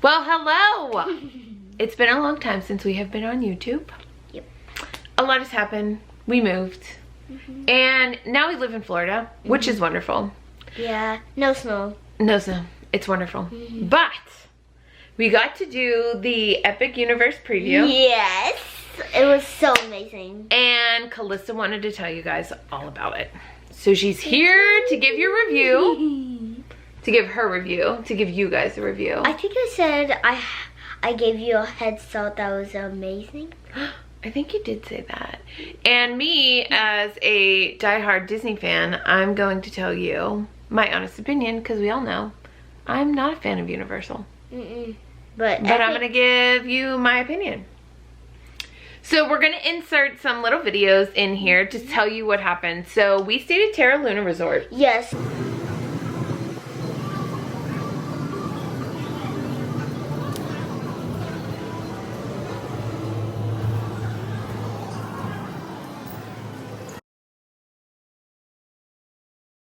Well, hello! It's been a long time since we have been on YouTube. Yep. A lot has happened. We moved. And now we live in Florida, which is wonderful. Yeah, no snow. No snow. It's wonderful. But we got to do the Epic Universe preview. Yes, it was so amazing. And Calista wanted to tell you guys all about it. So she's here to give your review. To give her review. To give you guys a review. I think I said I gave you a head start that was amazing. I think you did say that. And me, as a diehard Disney fan, I'm going to tell you my honest opinion, because we all know I'm not a fan of Universal. But I'm going to give you my opinion. So we're going to insert some little videos in here to tell you what happened. So we stayed at Terra Luna Resort. Yes.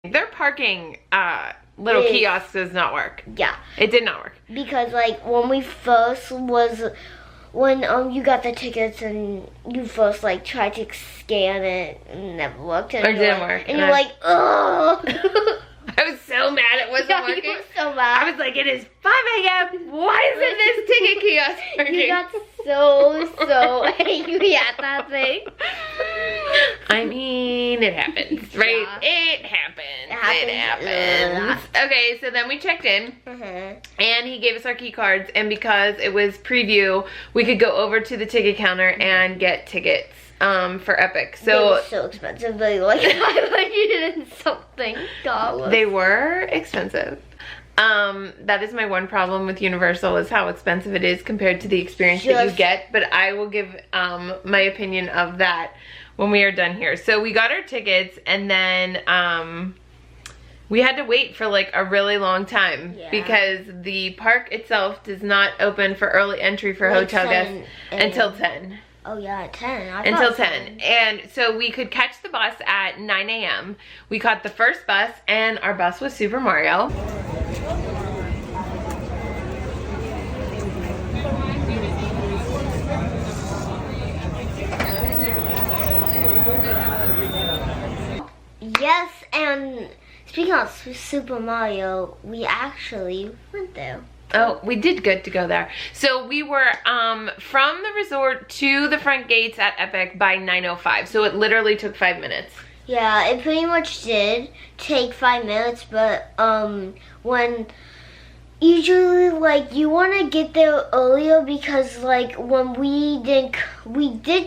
Their parking little kiosk does not work. Yeah. It did not work. Because like when we first when you got the tickets and you first like tried to scan it and it never worked. And It didn't work. And you're like, oh. I was so mad it wasn't working. You were so mad. I was like, it is 5 a.m. Why isn't this ticket kiosk working? You got so angry at that thing. I mean, it happens, right? Yeah. It happens. Okay, so then we checked in, and he gave us our key cards, and because it was preview, we could go over to the ticket counter and get tickets for Epic. So they were so expensive. They were like $500 and something. They were expensive. That is my one problem with Universal, is how expensive it is compared to the experience that you get. But I will give my opinion of that when we are done here. So we got our tickets, and then we had to wait for like a really long time because the park itself does not open for early entry for hotel guests until 10. Oh yeah, at 10. Until 10. And so we could catch the bus at 9 a.m. We caught the first bus, and our bus was Super Mario. Yes, and speaking of Super Mario, we actually went there. Oh, we did good to go there. So we were from the resort to the front gates at Epic by 9:05. So it literally took 5 minutes. Yeah, it pretty much did take 5 minutes, but when usually like you want to get there earlier, because like when we did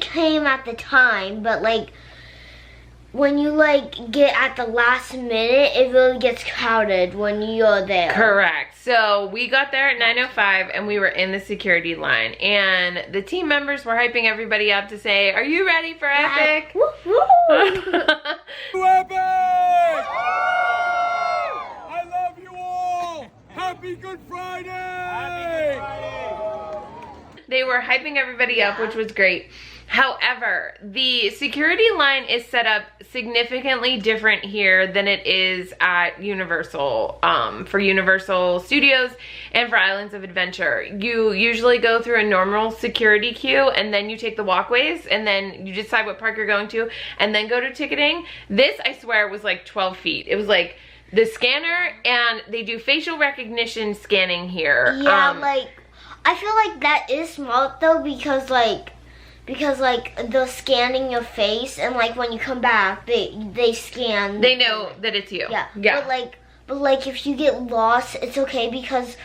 came at the time, but like when you like get at the last minute, it really gets crowded when you're there. Correct. So we got there at 9:05, and we were in the security line, and the team members were hyping everybody up to say, "Are you ready for Epic?" Woo-hoo! Epic! I love you all! Happy Good Friday! Happy Good Friday! They were hyping everybody up, which was great. However, the security line is set up significantly different here than it is at Universal, for Universal Studios and for Islands of Adventure. You usually go through a normal security queue, and then you take the walkways, and then you decide what park you're going to, and then go to ticketing. This, I swear, was like 12 feet. It was like the scanner, and they do facial recognition scanning here. Yeah, like, I feel like that is smart though, because like they're scanning your face, and like when you come back, they scan. They know that it's you. Yeah. Yeah. But like if you get lost, it's okay because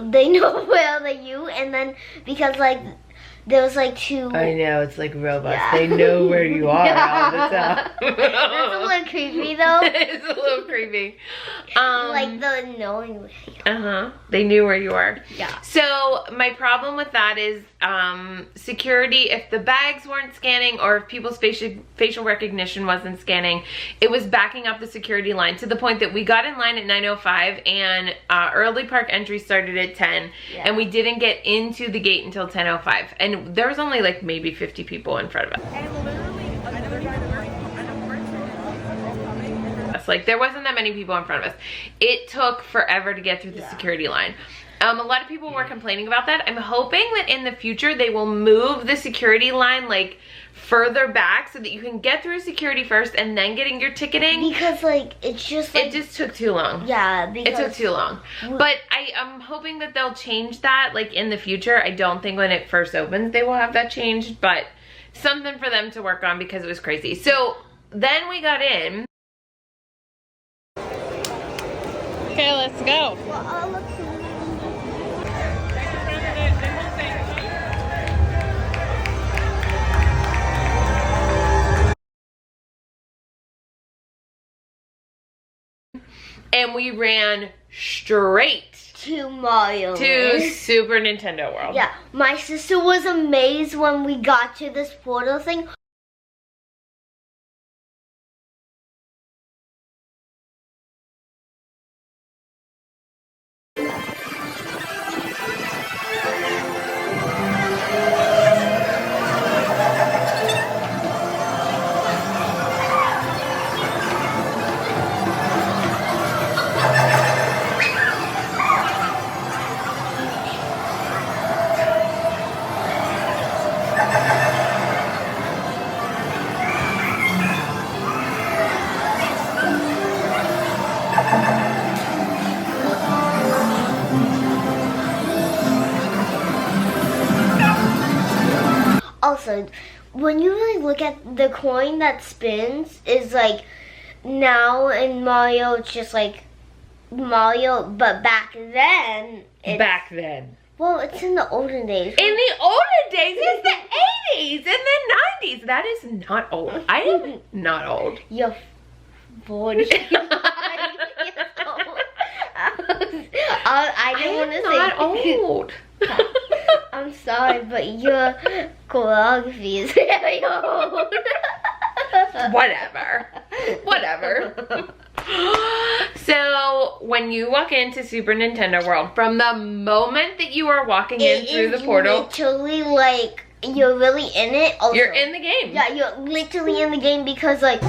they know where they're you, and then because like there's like two. I know, it's like robots. Yeah. They know where you are all the time. That's a little creepy though. It's a little creepy. Like the knowing where you are. They knew where you are. Yeah. So my problem with that is security. If the bags weren't scanning, or if people's facial recognition wasn't scanning, it was backing up the security line to the point that we got in line at 9:05, and early park entry started at 10, and we didn't get into the gate until 10:05, and there was only like maybe 50 people in front of us. Like there wasn't that many people in front of us. It took forever to get through the security line. A lot of people were complaining about that. I'm hoping that in the future they will move the security line like further back so that you can get through security first and then getting your ticketing. Because like it's just like it just took too long. Yeah, It because took too long. But I'm hoping that they'll change that like in the future. I don't think when it first opens they will have that changed, but something for them to work on because it was crazy. So then we got in. Okay, let's go. And we ran straight to Mario to Super Nintendo World. Yeah, my sister was amazed when we got to this portal thing. Also, when you really look at the coin that spins is like now in Mario it's just like Mario, but back then well, it's in the olden days. In the olden days, it's the 80s and the 90s. That is not old. I am not old. You're 40. I didn't want to say not old. I'm sorry, but your choreography is very old. Whatever. So when you walk into Super Nintendo World, from the moment that you are walking in through the portal, literally like you're really in it. Also. You're in the game. Yeah, you're literally in the game because like.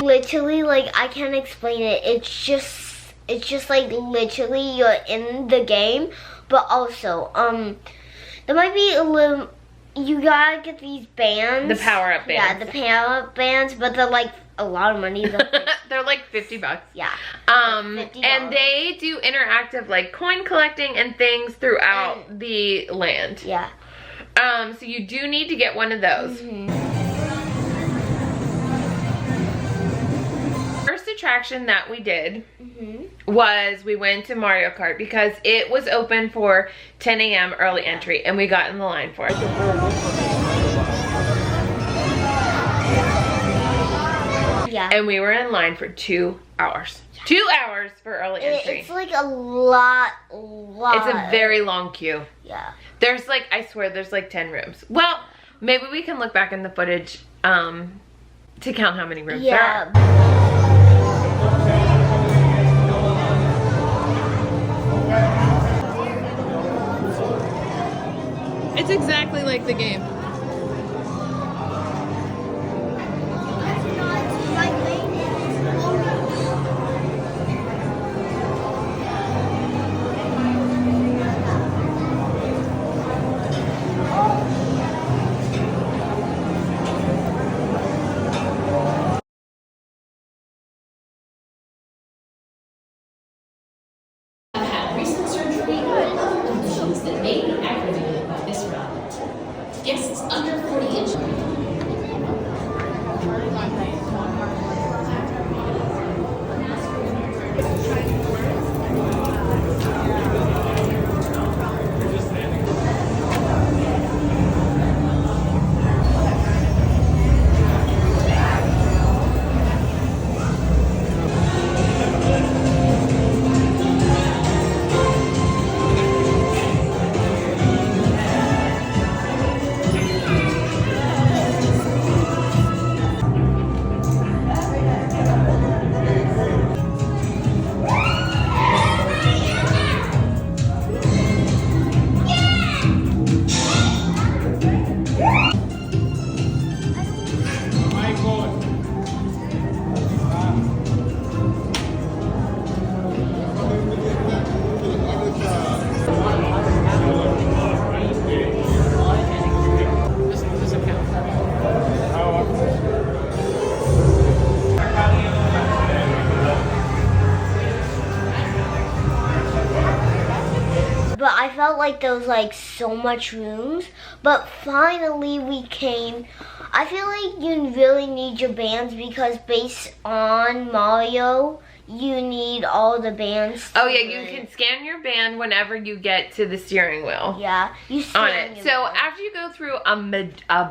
Literally, like I can't explain it. It's just like literally you're in the game, but also there might be a little. You gotta get these bands. The power-up bands. Yeah, the power-up bands, but they're like a lot of money. They're like $50. Yeah. $50. And they do interactive like coin collecting and things throughout the land. Yeah. So you do need to get one of those. First attraction that we did was we went to Mario Kart because it was open for 10 a.m. early entry and we got in the line for it. Yeah. And we were in line for 2 hours. 2 hours for early entry. It's like a lot. It's a very long queue. Yeah. There's like, I swear, there's like 10 rooms. Well, maybe we can look back in the footage to count how many rooms there are. It's exactly like the game. Recent surgery on conditions that may be aggravated by this round. Guests under 40 inches. like there was like so much rooms, but finally we came. I feel like you really need your bands because based on Mario, you need all the bands. Oh yeah, you can scan your band whenever you get to the steering wheel. Yeah, you On scan it. your So band. after you go through a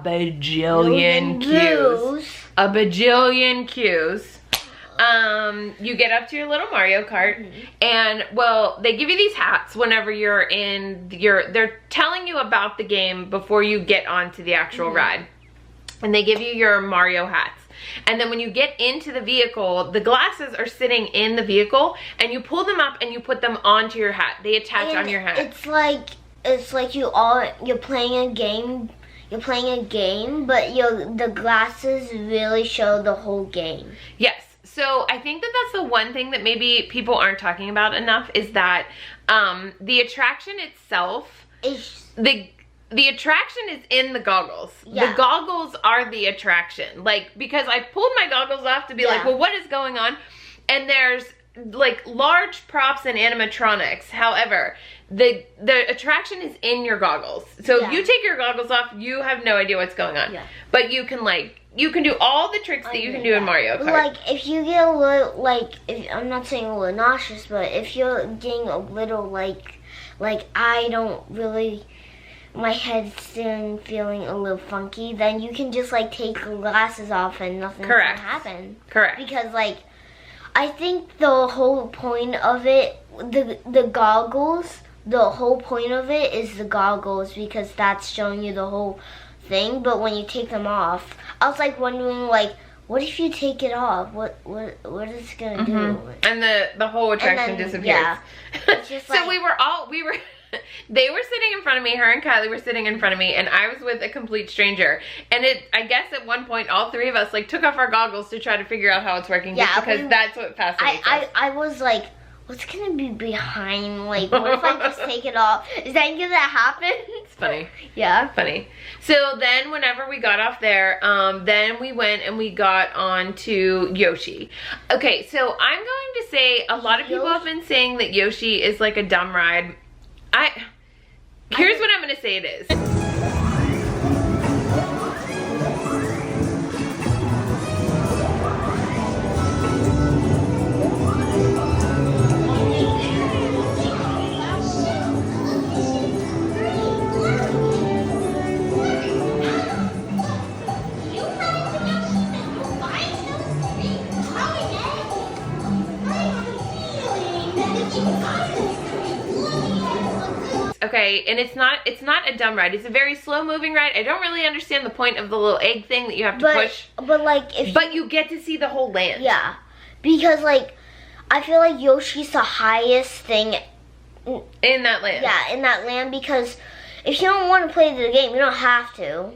bajillion Blues. a bajillion cues, you get up to your little Mario Kart, and well, they give you these hats whenever you're in they're telling you about the game before you get onto the actual ride, and they give you your Mario hats. And then when you get into the vehicle, the glasses are sitting in the vehicle, and you pull them up and you put them onto your hat. They attach And on your hat. It's like you're playing a game. You're playing a game, but the glasses really show the whole game. Yes. So I think that that's the one thing that maybe people aren't talking about enough is that the attraction itself, It's the attraction is in the goggles. Yeah. The goggles are the attraction. Like, because I pulled my goggles off to be like, Yeah. well, what is going on? And there's like large props and animatronics. However, the attraction is in your goggles. So Yeah. if you take your goggles off, you have no idea what's going on. Yeah. But you can do all the tricks that you can do in Mario Kart. Like if you get a little if I'm not saying a little nauseous, but if you're getting a little like I don't really, my head's still feeling a little funky, then you can just like take the glasses off and nothing's gonna Correct. happen. Correct. Because like I think the whole point of it, the goggles, the whole point of it is the goggles because that's showing you the whole thing. But when you take them off, I was like wondering like, what if you take it off? What is it gonna do? And the whole attraction then, disappears. yeah. It's just So like- they were sitting in front of me, her and Kylie were sitting in front of me, and I was with a complete stranger. And I guess at one point, all three of us like took off our goggles to try to figure out how it's working, just Yeah, because that's what fascinates us. I was like, what's gonna be behind? Like, what if I just take it off? Is that gonna happen? It's funny. Yeah. Funny. So then whenever we got off there, then we went and we got on to Yoshi. Okay, so I'm going to say a lot of people have been saying that Yoshi is like a dumb ride. Here's what I'm gonna say it is. Okay, and it's not a dumb ride. It's a very slow moving ride. I don't really understand the point of the little egg thing that you have to push. But like if But you get to see the whole land. yeah, because like I feel like Yoshi's the highest thing. In that land. Yeah, in that land because if you don't want to play the game, you don't have to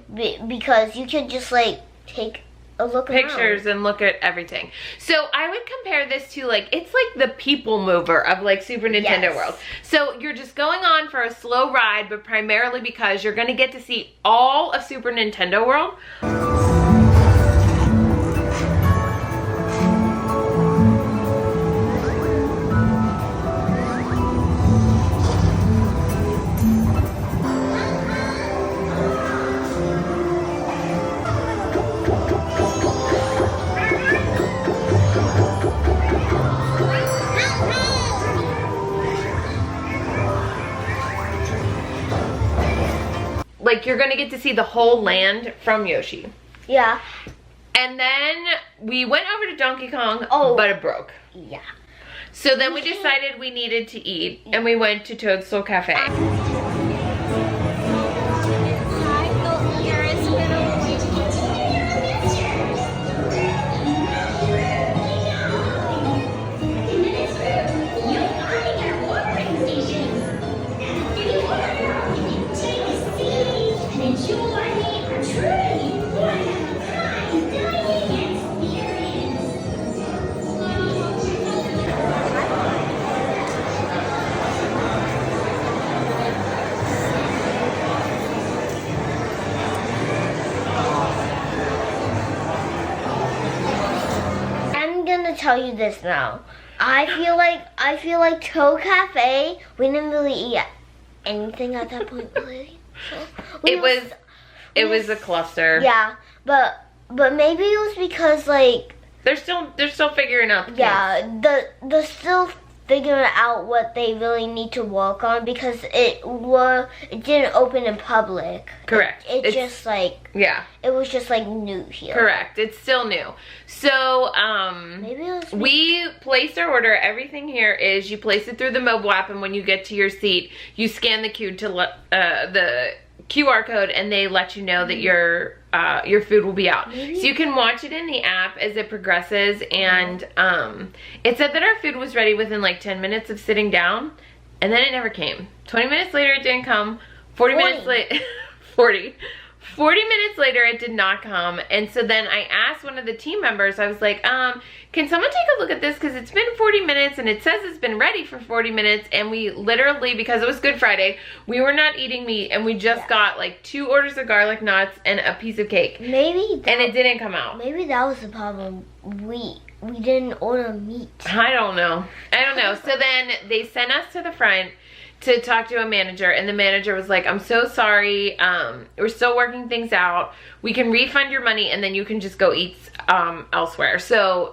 because you could just like take a look around. Pictures and look at everything. So I would compare this to like, it's like the people mover of like Super Nintendo Yes. World. So you're just going on for a slow ride, but primarily because you're gonna get to see all of Super Nintendo World. Like you're gonna get to see the whole land from Yoshi. Yeah. And then we went over to Donkey Kong, Oh. but it broke. Yeah. So then we decided we needed to eat, and we went to Toadstool Cafe. I'm gonna tell you this now. I feel like Toad Cafe, we didn't really eat anything at that point, really. So, It was a cluster. Yeah, but maybe it was because like They're still figuring out the kinks. yeah, they're still figuring out what they really need to work on because it didn't open in public. Correct. It's just like yeah. it was just like new here. Correct. It's still new. So Maybe it was we placed our order. Everything here is you place it through the mobile app, and when you get to your seat, you scan the the QR code, and they let you know that your food will be out. Maybe. So you can watch it in the app as it progresses, and it said that our food was ready within like 10 minutes of sitting down, and then it never came. 20 minutes later it didn't come. 40 minutes later 40 minutes later it did not come. And so then I asked one of the team members, I was like, can someone take a look at this, because it's been 40 minutes and it says it's been ready for 40 minutes, and we literally, because it was Good Friday, we were not eating meat, and we just got like 2 orders of garlic knots and a piece of cake, and it didn't come out. Maybe that was the problem. We didn't order meat. I don't know. So then they sent us to the front to talk to a manager, and the manager was like, I'm so sorry, we're still working things out. We can refund your money, and then you can just go eat elsewhere. So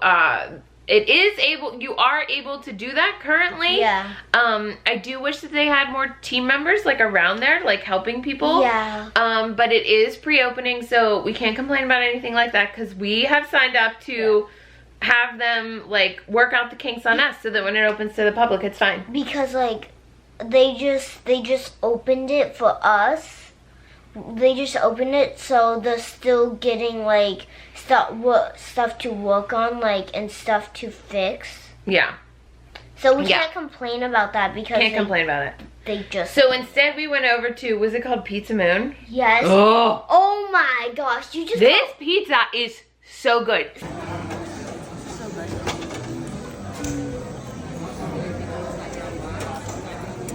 you are able to do that currently. Yeah. I do wish that they had more team members like around there, like helping people. Yeah. But it is pre-opening, so we can't complain about anything like that, because we have signed up to have them like work out the kinks on us, so that when it opens to the public, it's fine. Because like they just opened it for us. They just opened it, so they're still getting like stuff to work on, like, and stuff to fix. Yeah. So we can't complain about that because Can't complain about it. They just So instead we went over to, was it called Pizza Moon? yes. Oh, Oh my gosh! You just this pizza is so good.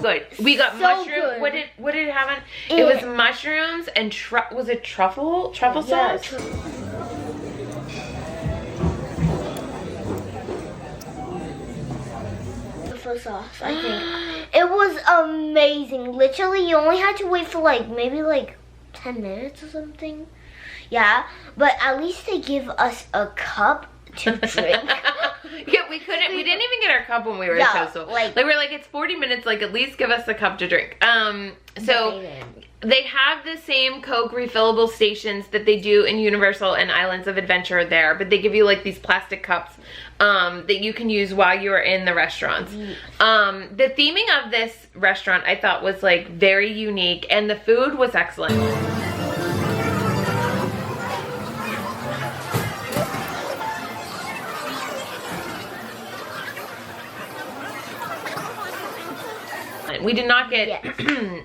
Good. We got So mushroom. good. What did it have on? It was mushrooms and was it truffle yeah, sauce? Truffle sauce, I think. It was amazing. Literally, you only had to wait for like maybe like 10 minutes or something. Yeah, but at least they give us a cup to drink. Yeah, we didn't even get our cup when we were at Coastal. Like we were like, it's 40 minutes, like at least give us a cup to drink. So they have the same Coke refillable stations that they do in Universal and Islands of Adventure there, but they give you like these plastic cups that you can use while you are in the restaurants. The theming of this restaurant I thought was like very unique, and the food was excellent. We did not get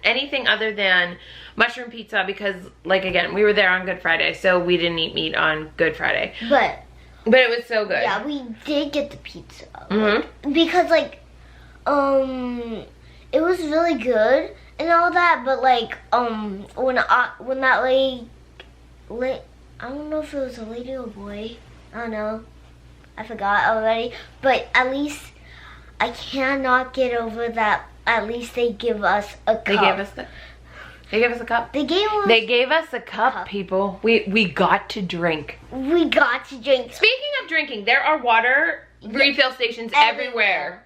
anything other than mushroom pizza because, like, again, we were there on Good Friday, so we didn't eat meat on Good Friday. But it was so good. yeah, we did get the pizza. Because, like, it was really good and all that, but, like, when that lady, I don't know if it was a lady or a boy. I don't know. I forgot already. But at least I cannot get over that. At least they give us a cup. They gave us a cup. They gave us a cup, people. We got to drink. We got to drink. Speaking of drinking, there are water refill stations everywhere.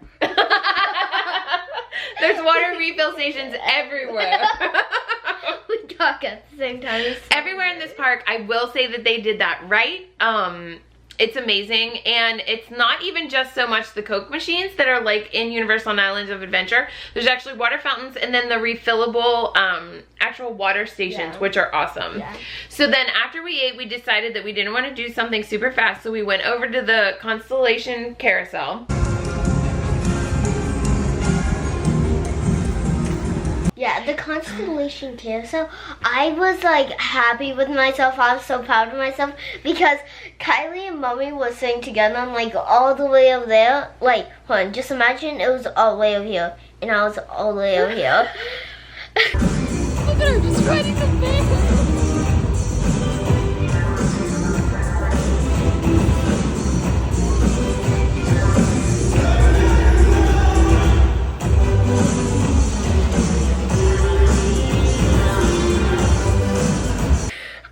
There's water refill stations everywhere. We talk at the same time. Everywhere in this park. I will say that they did that right. It's amazing, and it's not even just so much the Coke machines that are like in Universal and Islands of Adventure. There's actually water fountains and then the refillable actual water stations, which are awesome. Yeah. So then after we ate, we decided that we didn't want to do something super fast, so we went over to the Constellation Carousel. Yeah, the Constellation Carousel, I was like happy with myself. I was so proud of myself because Kylie and Mommy was sitting together and like all the way over there. Like, hold on, just imagine it was all the way over here and I was all the way over here. Look at her just riding the van.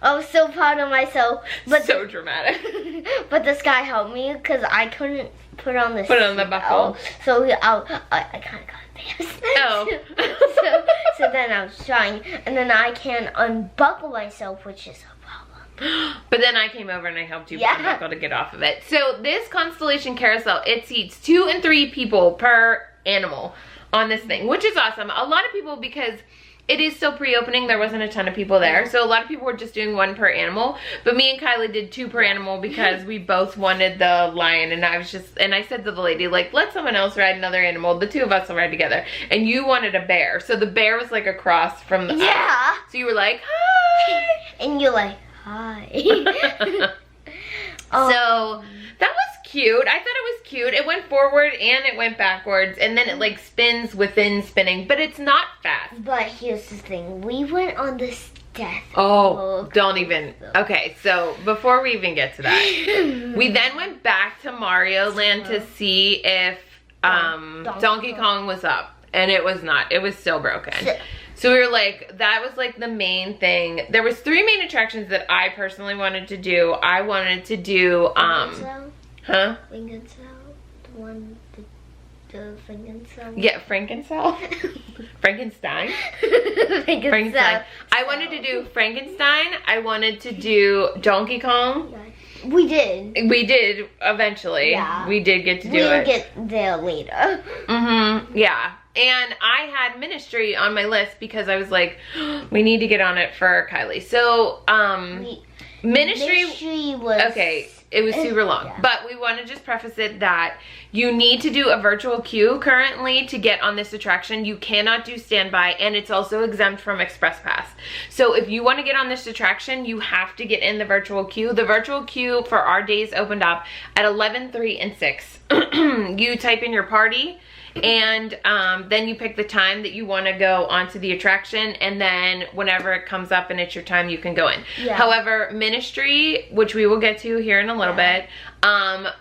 I was so proud of myself. But So dramatic. but this guy helped me because I couldn't put on the buckle. So I kind of got embarrassed. Oh. so then I was trying, and then I can't unbuckle myself, which is a problem. But then I came over and I helped you Yeah. unbuckle to get off of it. So this Constellation Carousel, it seats 2 and 3 people per animal on this thing, which is awesome. A lot of people, because it is still pre-opening, there wasn't a ton of people there. So a lot of people were just doing 1 per animal. But me and Kylie did 2 per animal because we both wanted the lion. And I said to the lady, like, let someone else ride another animal. The 2 of us will ride together. And you wanted a bear. So the bear was like across from the Yeah. So you were like, hi. And you're like, hi. So that was cute. I thought it was cute. It went forward and it went backwards, and then it like spins within spinning, but it's not fast. But here's the thing. We went on this death. Oh, walk. don't even. Okay, so before we even get to that, we then went back to Mario Land to see if Donkey Kong was up, and it was not. It was still broken. So we were like, that was like the main thing. There was 3 main attractions that I personally wanted to do. I wanted to do, huh? Fingencell? The one, the Fingencell? Yeah, Frankenstein. Frankenstein. Frankenstein. I wanted to do Frankenstein. I wanted to do Donkey Kong. We did. We did eventually. Yeah. We did get to do We'll it. get there later. Yeah. And I had Ministry on my list because I was like, we need to get on it for Kylie. So, Ministry was... okay, it was super long. Yeah. But we want to just preface it that you need to do a virtual queue currently to get on this attraction. You cannot do standby, and it's also exempt from Express Pass. So if you want to get on this attraction, you have to get in the virtual queue. The virtual queue for our days opened up at 11, 3, and 6. You type in your party, and then you pick the time that you want to go onto the attraction, and then whenever it comes up and it's your time, you can go in. Yeah. However, Ministry, which we will get to here in a little bit,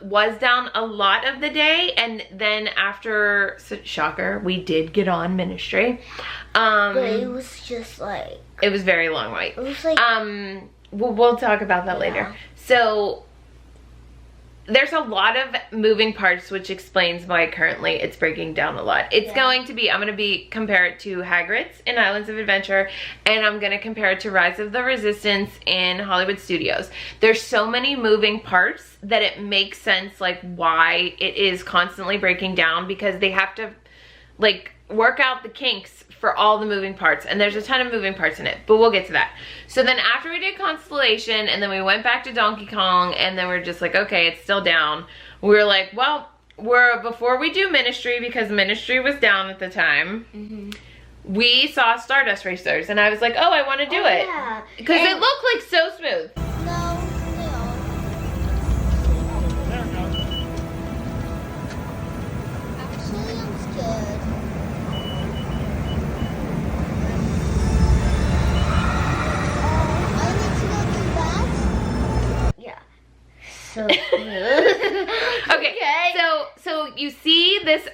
was down a lot of the day, and then after, shocker, we did get on Ministry. But it was just like... It was very long wait. It was like... We'll talk about that later. So there's a lot of moving parts, which explains why currently it's breaking down a lot. It's going to be, I'm going to compare it to Hagrid's in Islands of Adventure, and I'm going to compare it to Rise of the Resistance in Hollywood Studios. There's so many moving parts that it makes sense like why it is constantly breaking down, because they have to like work out the kinks for all the moving parts, and there's a ton of moving parts in it, but we'll get to that. So then after we did Constellation, and then we went back to Donkey Kong, and then we're just like, okay, it's still down. We were like, well, before we do Ministry, because Ministry was down at the time, we saw Stardust Racers, and I was like, oh, I want to do it. Yeah. Because it looked like so smooth. No, There we go. Actually, I'm scared. I need to go do that? Yeah. So Okay, so you see this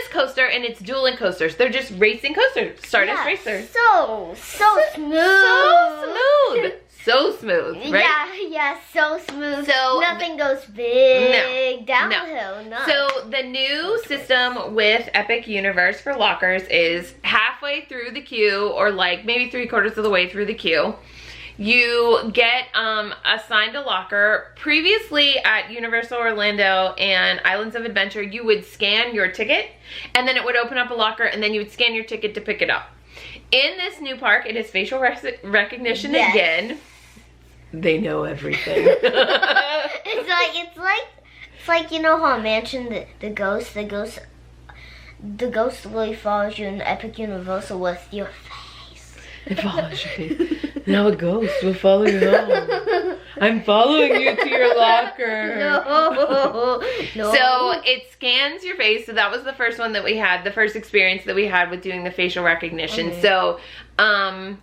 coaster, and it's dueling coasters. They're just racing coasters, Stardust Racers. So smooth. So smooth, right? Yeah, so smooth. So nothing goes big No. downhill. No. So the new system with Epic Universe for lockers is halfway through the queue, or like maybe 3/4 of the way through the queue, you get assigned a locker. Previously at Universal Orlando and Islands of Adventure, you would scan your ticket, and then it would open up a locker, and then you would scan your ticket to pick it up. In this new park, it is facial recognition again. They know everything. It's like you know how I mentioned the ghost really follows you in Epic Universal with your face. It follows your face. Now a ghost will follow you home. I'm following you to your locker. No. So it scans your face. So that was the first one that we had, the first experience that we had with doing the facial recognition. So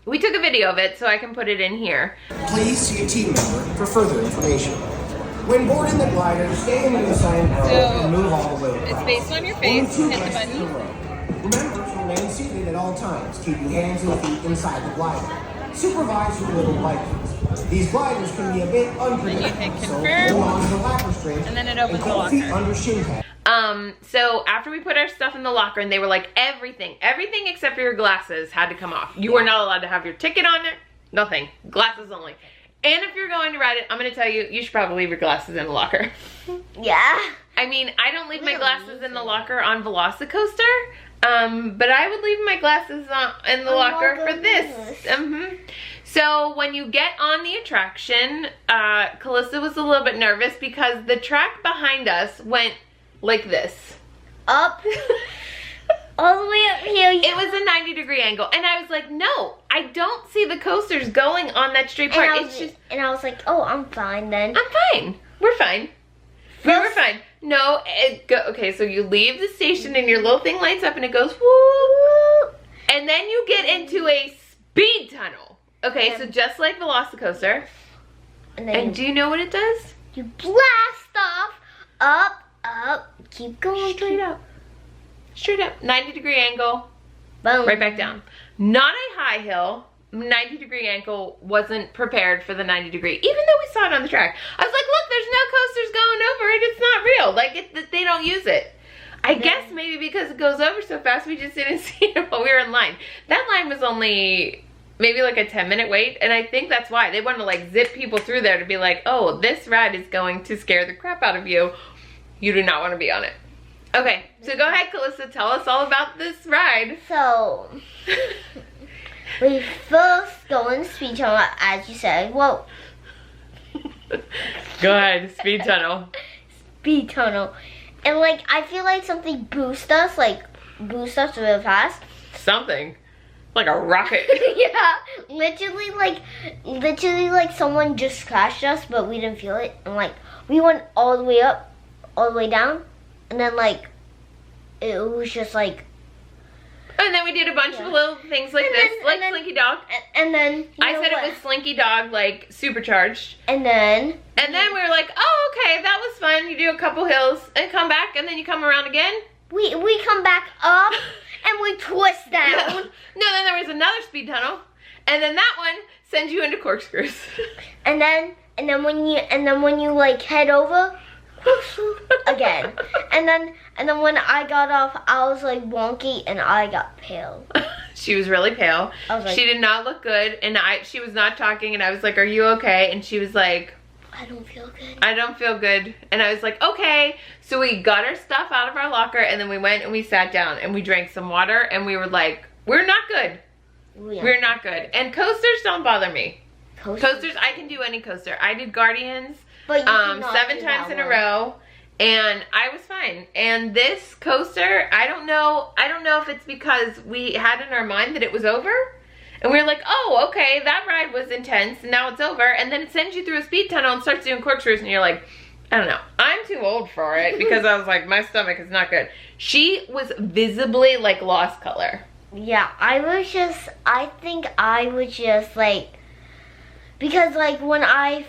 we took a video of it, so I can put it in here. Please see a team member for further information. When boarding the glider, stay in the assigned row and move all the way across. It's based on your Only face. 2 Hit the places button. per row. Remember to remain seated at all times, keeping hands and feet inside the glider. supervise your little Vikings. These gliders can be a bit unpredictable, so hold on to the lap restraint and then it opens the keep feet locker. under shin pads. So after we put our stuff in the locker, and they were like, everything except for your glasses had to come off. You were not allowed to have your ticket on it, nothing, glasses only. And if you're going to ride it, I'm gonna tell you, you should probably leave your glasses in the locker. Yeah. I mean, I don't leave my glasses in the locker on Velocicoaster, but I would leave my glasses in the locker for this. So when you get on the attraction, Calissa was a little bit nervous because the track behind us went like this. Up. All the way up here. It was a 90-degree angle, and I was like, no, I don't see the coasters going on that straight part. And I was like, oh, I'm fine then. I'm fine. We're fine. We were fine. No, okay, so you leave the station and your little thing lights up and it goes whoop, and then you get into a speed tunnel. Okay, so just like Velocicoaster. And do you know what it does? You blast off, up, keep going. Straight up, 90-degree angle, Boom. right back down. Not a high hill. 90-degree ankle wasn't prepared for the 90-degree, even though we saw it on the track. I was like, look, there's no coasters going over it. It's not real. Like, they don't use it. I guess maybe because it goes over so fast, we just didn't see it while we were in line. That line was only maybe like a 10-minute wait, and I think that's why. They want to like zip people through there to be like, oh, this ride is going to scare the crap out of you. You do not want to be on it. Okay, so go ahead, Calissa, tell us all about this ride. So, we first go in the speed tunnel, as you said. Whoa. Go ahead, speed tunnel. Speed tunnel. And like, I feel like something boosts us real fast. Something. Like a rocket. Yeah, literally like someone just crashed us, but we didn't feel it. And like, we went all the way up, all the way down. And then like, it was just like. And then we did a bunch of little things like this, like Slinky Dog. And then I said it was Slinky Dog, like supercharged. And then we were like, oh, okay, that was fun. You do a couple hills and come back, and then you come around again. we come back up and we twist down. No, then there was another speed tunnel, and then that one sends you into corkscrews. and then when you like head over. Again. And then when I got off, I was like wonky and I got pale. She was really pale. I was like, she did not look good, and she was not talking, and I was like, are you okay? And she was like, I don't feel good. I don't feel good. And I was like, okay. So we got our stuff out of our locker, and then we went and we sat down and we drank some water, and we were like, we're not good. Yeah. We're not good. And coasters don't bother me. Coasters, I can do any coaster. I did Guardians. But you cannot 7 do times that in a one. row, and I was fine. And this coaster, I don't know if it's because we had in our mind that it was over, and we were like, oh, okay, that ride was intense, and now it's over, and then it sends you through a speed tunnel and starts doing corkscrews, and you're like, I don't know. I'm too old for it, because I was like, my stomach is not good. She was visibly like lost color. Yeah, I think I was just like, because like when I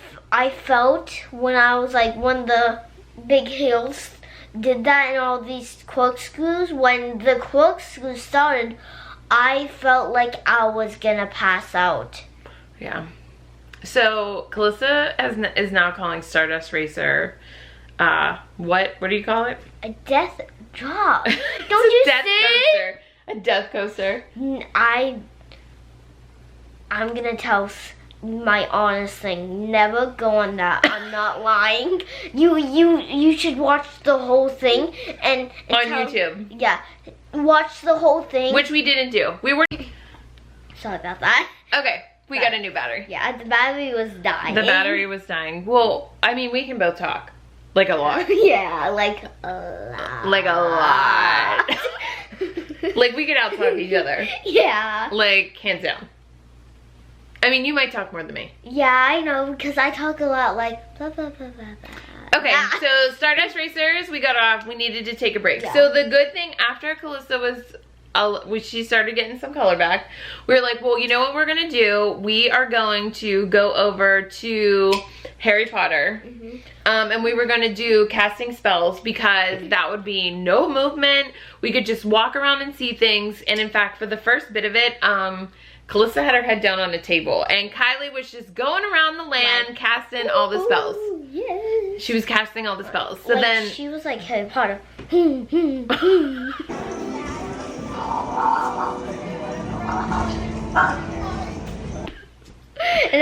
felt when I was like when the big hills did that and all these corkscrews, when the corkscrews started, I felt like I was gonna pass out. Yeah. So Calissa is now calling Stardust Racer, what do you call it? A death drop. Don't It's you a death see? coaster. A death coaster. I'm gonna tell my honest thing. Never go on that. I'm not lying. You should watch the whole thing and On tell- YouTube. Yeah, watch the whole thing. Which we didn't do. We were Sorry about that. okay. We got a new battery. Yeah, the battery was dying. The battery was dying. Well, I mean, we can both talk. Like a lot. Yeah, like a lot. Like a lot. Like we could outtalk each other. Yeah. Like hands down. I mean, you might talk more than me. Yeah, I know, because I talk a lot like blah, blah, blah, blah, blah. Okay, so Stardust Racers, we got off. We needed to take a break. Yeah. So the good thing after Calissa she started getting some color back, we were like, well, you know what we're gonna do? We are going to go over to Harry Potter, and we were gonna do casting spells, because that would be no movement. We could just walk around and see things. And in fact, for the first bit of it, Calista had her head down on a table, and Kylie was just going around the land casting all the spells. Yes. She was casting all the spells. So Like, then she was like Harry Potter. And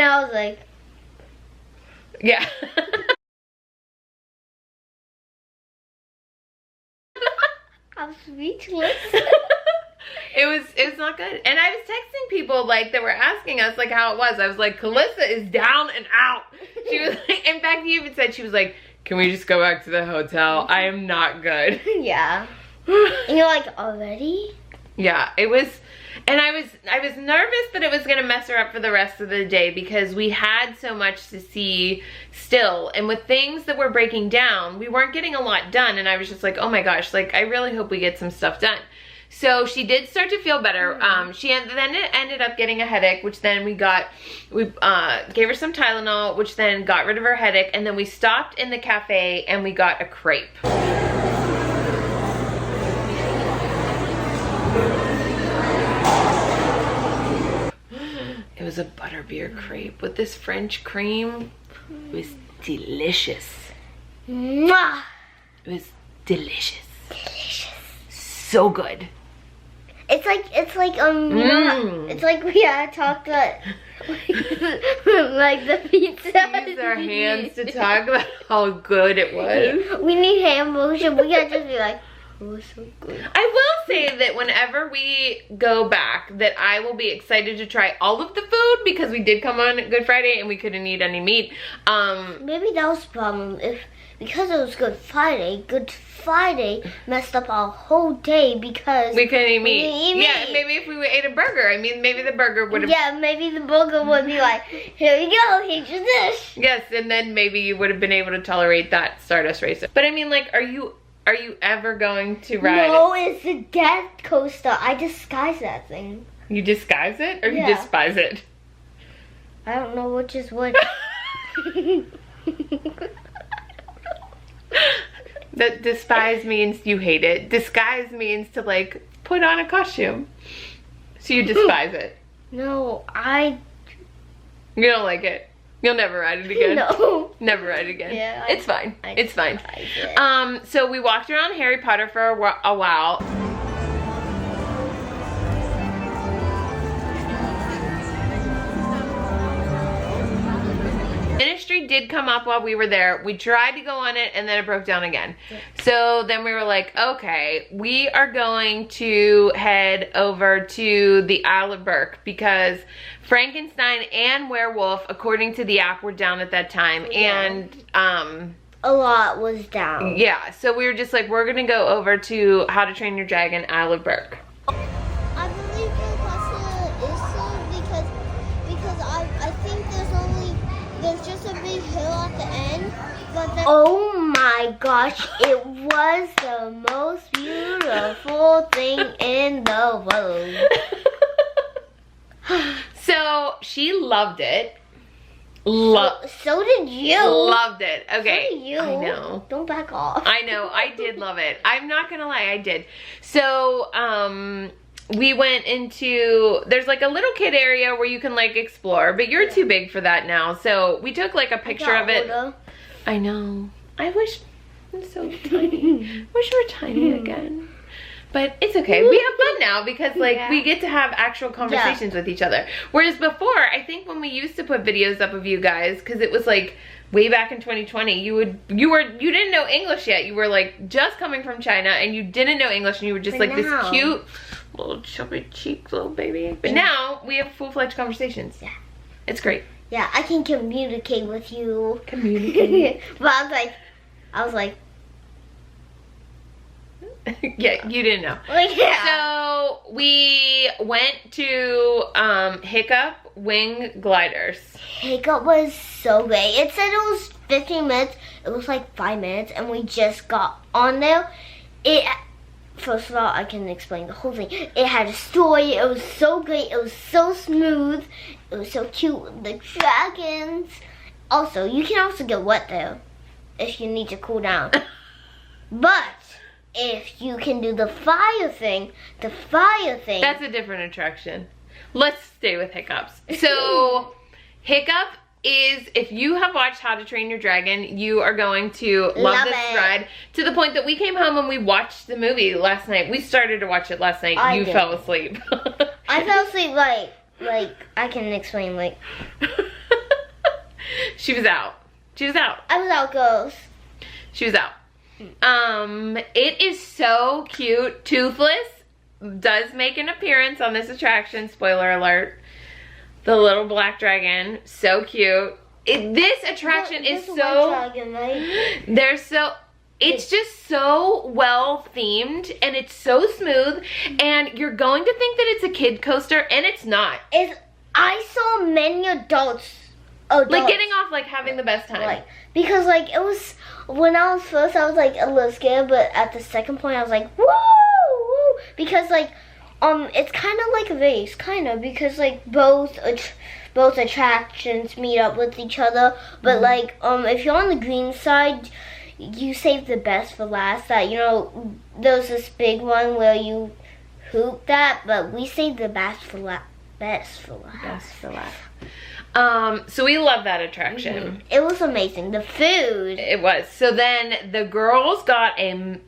I was like, yeah. I'm speechless. It was not good. And I was texting people like that were asking us like how it was. I was like, Calista is down and out. She was like, in fact, you even said, she was like, can we just go back to the hotel? I am not good. Yeah. And you're like, already? Yeah, it was, and I was nervous that it was gonna mess her up for the rest of the day because we had so much to see still, and with things that were breaking down, we weren't getting a lot done, and I was just like, oh my gosh, like I really hope we get some stuff done. So she did start to feel better. She then ended up getting a headache, which then we gave her some Tylenol, which then got rid of her headache, and then we stopped in the cafe and we got a crepe. It was a butterbeer crepe with this French cream. It was delicious. Mwah! It was delicious. Delicious. So good. It's like you know, it's like we had talked about like the pizza. Use our hands to talk about how good it was. We need hand motion. We can't just be like, it was so good. I will say that whenever we go back, that I will be excited to try all of the food because we did come on Good Friday and we couldn't eat any meat. Maybe that was the problem. Because it was Good Friday messed up our whole day because we couldn't eat meat. didn't eat meat. Yeah, maybe if we ate a burger, I mean, maybe the burger would have. Yeah, maybe the burger would be like, here you go, here's your dish. Yes, and then maybe you would have been able to tolerate that Stardust Racer. But I mean, like, are you ever going to ride? No, it's a death coaster. I disguise that thing. You disguise it or Yeah. you despise it? I don't know which is what. That despise means you hate it. Disguise means to like put on a costume. So you despise it. No, You don't like it. You'll never ride it again. no. Never ride it again. Yeah, It's fine. I It's fine. despise it. So we walked around Harry Potter for a while. Ministry did come up while we were there. We tried to go on it and then it broke down again. So then we were like, okay, we are going to head over to the Isle of Berk because Frankenstein and Werewolf, according to the app, were down at that time. Yeah. And A lot was down. yeah, so we were just like, we're gonna go over to How to Train Your Dragon, Isle of Berk. I believe Castle is soon because I think there's just a big hill at the end. But oh my gosh, it was the most beautiful thing in the world. So she loved it. So did you. Loved it. Okay. So did you. I know. Don't back off. I know. I did love it. I'm not gonna lie, I did. So, we went into, there's like a little kid area where you can like explore, but you're too big for that now. So we took like a picture of it. Older. I know. I wish I'm so tiny. Wish we were tiny again. But it's okay. We have fun now because like we get to have actual conversations with each other. Whereas before, I think when we used to put videos up of you guys, because it was like way back in 2020, you didn't know English yet. You were like just coming from China and you didn't know English and you were just like this cute little chubby cheek little baby. But now we have full-fledged conversations. Yeah. It's great. Yeah, I can communicate with you. Communicate. But I was like, Yeah, you didn't know. yeah. So we went to Hiccup Wing Gliders. Hiccup was so great. It said it was 15 minutes. It was like 5 minutes, and we just got on there. First of all, I can explain the whole thing. It had a story. It was so great. It was so smooth. It was so cute with the dragons. Also, you can also get wet there if you need to cool down. But if you can do the fire thing. That's a different attraction. let's stay with hiccups. So hiccup is, if you have watched How to Train Your Dragon, you are going to love this ride, to the point that we came home and we watched the movie last night. We started to watch it last night. You fell asleep. I fell asleep like I can explain, like she was out. She was out. I was out, girls. She was out. It is so cute. Toothless does make an appearance on this attraction. Spoiler alert. The little black dragon, so cute. This attraction is so. Dragon, right? They're so. It's just so well themed, and it's so smooth, and you're going to think that it's a kid coaster, and it's not. I saw many adults like getting off, like having the best time. Like, because like it was, when I was first, I was like a little scared, but at the second point I was like, woo, woo, because like it's kind of like a race, kind of, because like both attractions meet up with each other, but like if you're on the green side, you save the best for last. That, you know, there's this big one where you hoop that, but we saved the best for last. So we love that attraction. It was amazing. The food. It was. So then the girls got a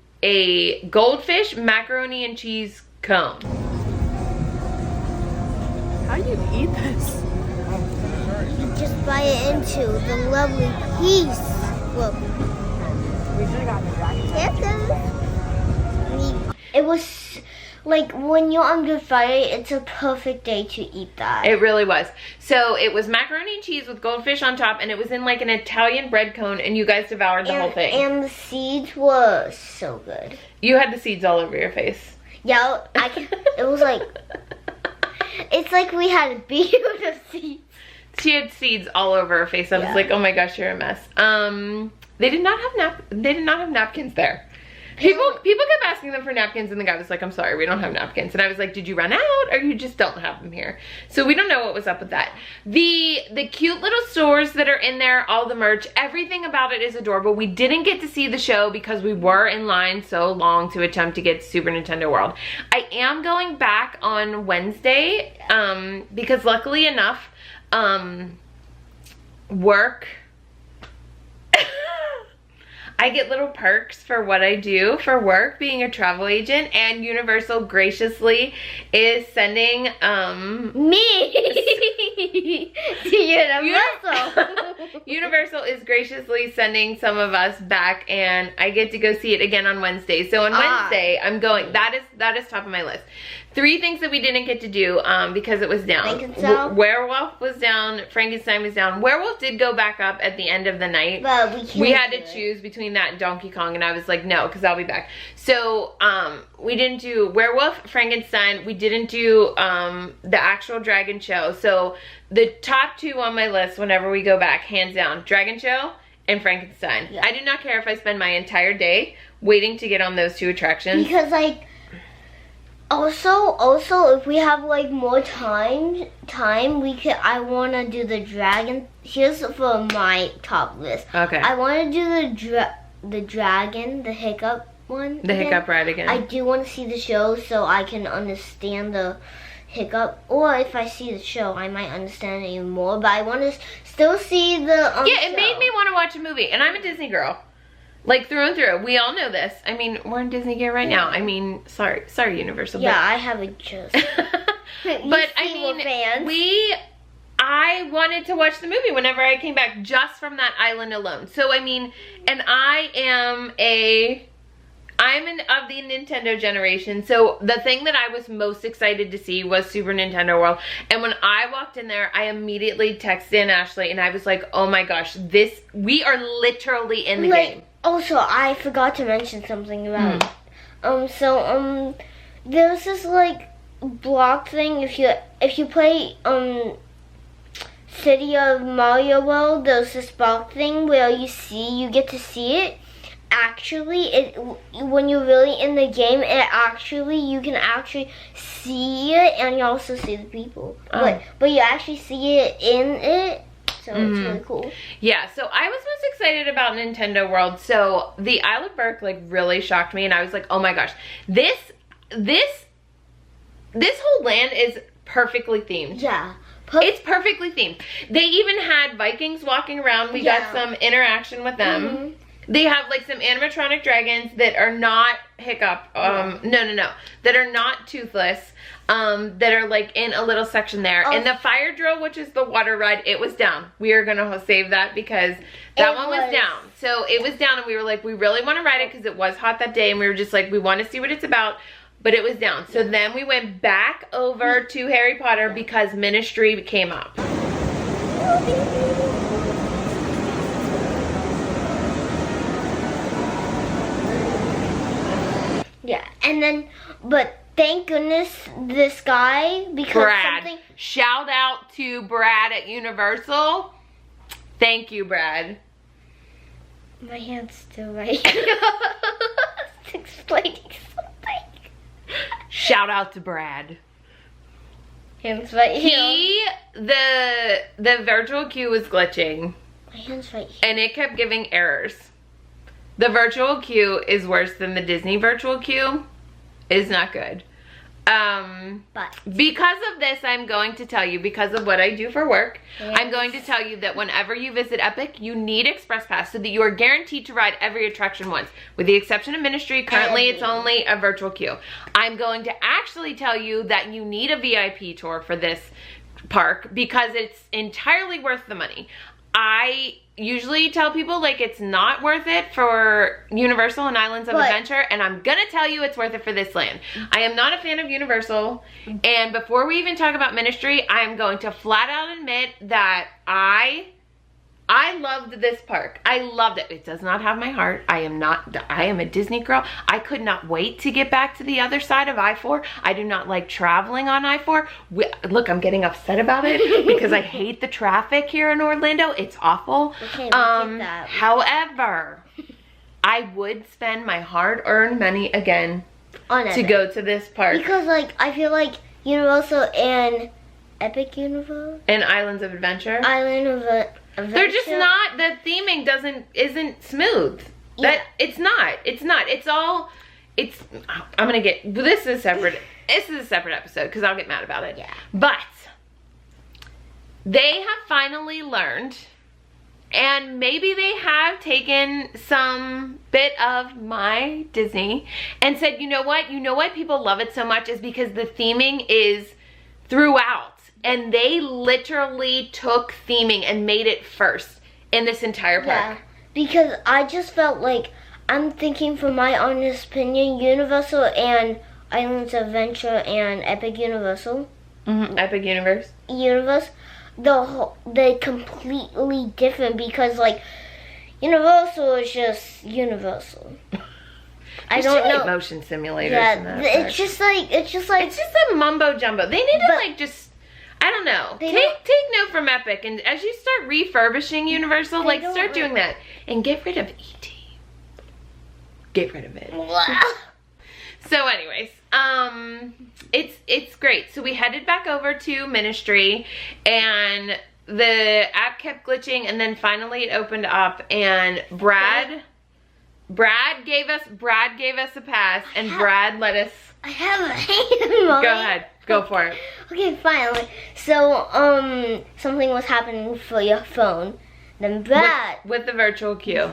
goldfish macaroni and cheese cone. How do you eat this? You just bite it into the lovely piece. Look. We should have gotten the dragon. It was like, when you're on Good Friday, it's a perfect day to eat that. It really was. So it was macaroni and cheese with goldfish on top, and it was in like an Italian bread cone, and you guys devoured the whole thing. And the seeds were so good. You had the seeds all over your face. Yeah, it was like, it's like we had a beard of seeds. She had seeds all over her face. I was like, oh my gosh, you're a mess. They did not have napkins there. People kept asking them for napkins, and the guy was like, I'm sorry, we don't have napkins. And I was like, did you run out, or you just don't have them here? So we don't know what was up with that. The cute little stores that are in there, all the merch, everything about it is adorable. We didn't get to see the show because we were in line so long to attempt to get to Super Nintendo World. I am going back on Wednesday, because luckily enough, work, I get little perks for what I do for work, being a travel agent, and Universal graciously is sending me to Universal. Universal is graciously sending some of us back, and I get to go see it again on Wednesday. So on Wednesday, I'm going. That is top of my list. 3 things that we didn't get to do because it was down. Werewolf was down. Frankenstein was down. Werewolf did go back up at the end of the night. But we had to choose between that and Donkey Kong, and I was like, no, because I'll be back. So we didn't do Werewolf, Frankenstein. We didn't do the actual Dragon Show. So the top 2 on my list whenever we go back, hands down, Dragon Show and Frankenstein. Yeah. I do not care if I spend my entire day waiting to get on those 2 attractions. Because like, also if we have like more time we could, I want to do the dragon. Here's for my top list. Okay. I want to do the dragon, the hiccup one. The hiccup ride again. I do want to see the show so I can understand the hiccup, or if I see the show I might understand it even more, but I want to still see the yeah, it show. made me want to watch a movie, and I'm a Disney girl. Like, through and through. We all know this. I mean, we're in Disney gear right now. I mean, sorry Universal. Yeah, I haven't just. But I mean, I wanted to watch the movie whenever I came back, just from that island alone. So I mean, and I'm of the Nintendo generation, so the thing that I was most excited to see was Super Nintendo World. And when I walked in there, I immediately texted Ashley, and I was like, oh my gosh, we are literally in the game. Also, I forgot to mention something about there's this like block thing. If you play City of Mario World, there's this block thing where you get to see it. Actually, when you're really in the game, you can actually see it, and you also see the people. But you actually see it in it. So it's really cool. Yeah, so I was most excited about Nintendo World. So the Isle of Berk like really shocked me, and I was like, oh my gosh, this whole land is perfectly themed. Yeah. It's perfectly themed. They even had Vikings walking around. We got some interaction with them. They have like some animatronic dragons that are not Hiccup. That are not Toothless. That are like in a little section there. And the fire drill, which is the water ride, it was down. We are gonna save that because that one was down. So it was down, and we were like, we really want to ride it because it was hot that day, and we were just like, we want to see what it's about. But it was down. So then we went back over to Harry Potter because Ministry came up. Yeah, and then, but thank goodness this guy, because Brad. Shout out to Brad at Universal. Thank you, Brad. My hand's still right here. It's explaining something. Shout out to Brad. Hand's right here. The virtual queue was glitching. My hand's right here. And it kept giving errors. The virtual queue is worse than the Disney virtual queue. It's not good. But because of this, I'm going to tell you, because of what I do for work, I'm going to tell you that whenever you visit Epic, you need Express Pass so that you are guaranteed to ride every attraction once. With the exception of Ministry, currently it's only a virtual queue. I'm going to actually tell you that you need a VIP tour for this park because it's entirely worth the money. I usually tell people like it's not worth it for Universal and Islands of Adventure, and I'm gonna tell you it's worth it for this land. I am not a fan of Universal, and before we even talk about Ministry, I am going to flat out admit that I loved this park. I loved it. It does not have my heart. I am a Disney girl. I could not wait to get back to the other side of I-4. I do not like traveling on I-4. Look, I'm getting upset about it because I hate the traffic here in Orlando. It's awful. Okay, that. However, I would spend my hard-earned money again to go to this park. Because like I feel like Universal and Epic Universe and Islands of Adventure. Island of Adventure. They're just not, the theming isn't smooth. Yeah. It's not. I'm gonna get, this is a separate episode because I'll get mad about it. Yeah. But they have finally learned, and maybe they have taken some bit of my Disney and said, you know what people love it so much is because the theming is throughout. And they literally took theming and made it first in this entire park. Yeah, because I just felt like, I'm thinking from my honest opinion, Universal and Islands of Adventure and Epic Universal. Epic Universe. They're completely different because like, Universal is just Universal. I don't know. Motion simulators. Yeah, in that it's just a mumbo jumbo. They need to like just, I don't know. Take note from Epic, and as you start refurbishing Universal, like start doing that and get rid of ET. Get rid of it. So anyways, it's great. So we headed back over to Ministry, and the app kept glitching, and then finally it opened up, and Brad gave us a pass, and Brad let us. I have a hand. Go ahead. Go for it. Okay, finally. So, something was happening for your phone. Then Brad... With the virtual queue.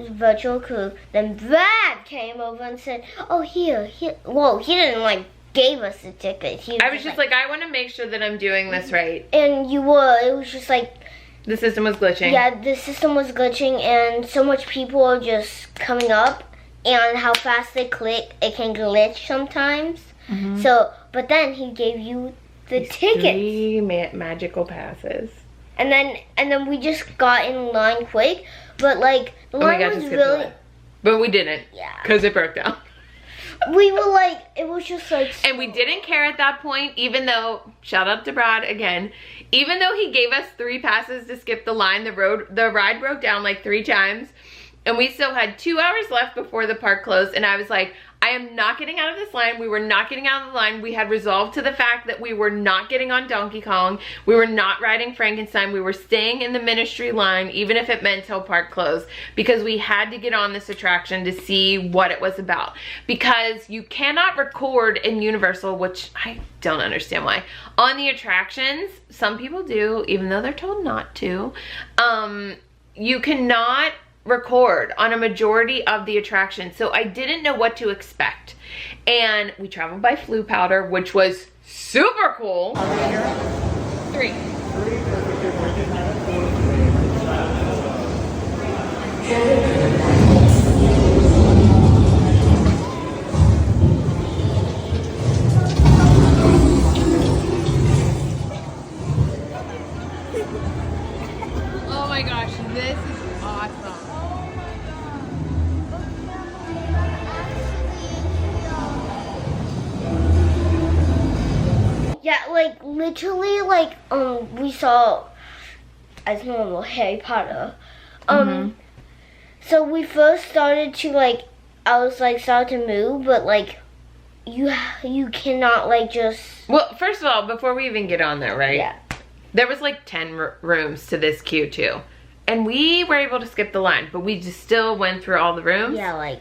Virtual queue. Then Brad came over and said, oh, here. Whoa, he didn't, like, gave us the ticket. I was just like, I want to make sure that I'm doing this right. And you were. It was just like... The system was glitching. Yeah, the system was glitching, and so much people are just coming up. And how fast they click, it can glitch sometimes. So, but then he gave you the tickets. 3 magical passes. And then we just got in line quick, but like the line was really. But we didn't. Yeah. Because it broke down. We were like, it was just like. And we didn't care at that point, even though, shout out to Brad again, even though he gave us 3 passes to skip the line, the ride broke down like 3 times. And we still had 2 hours left before the park closed. And I was like, I am not getting out of this line. We were not getting out of the line. We had resolved to the fact that we were not getting on Donkey Kong. We were not riding Frankenstein. We were staying in the Ministry line, even if it meant till park closed, because we had to get on this attraction to see what it was about. Because you cannot record in Universal, which I don't understand why. On the attractions, some people do, even though they're told not to. You cannot record on a majority of the attractions, so I didn't know what to expect. And we traveled by Floo Powder, which was super cool. 3. Oh my gosh, this is awesome. Yeah, like literally, like we saw as normal Harry Potter. So we first started to like, I was like started to move, but like you cannot like just. Well, first of all, before we even get on there, right? Yeah. There was like 10 rooms to this queue too. And we were able to skip the line, but we just still went through all the rooms. Yeah, like.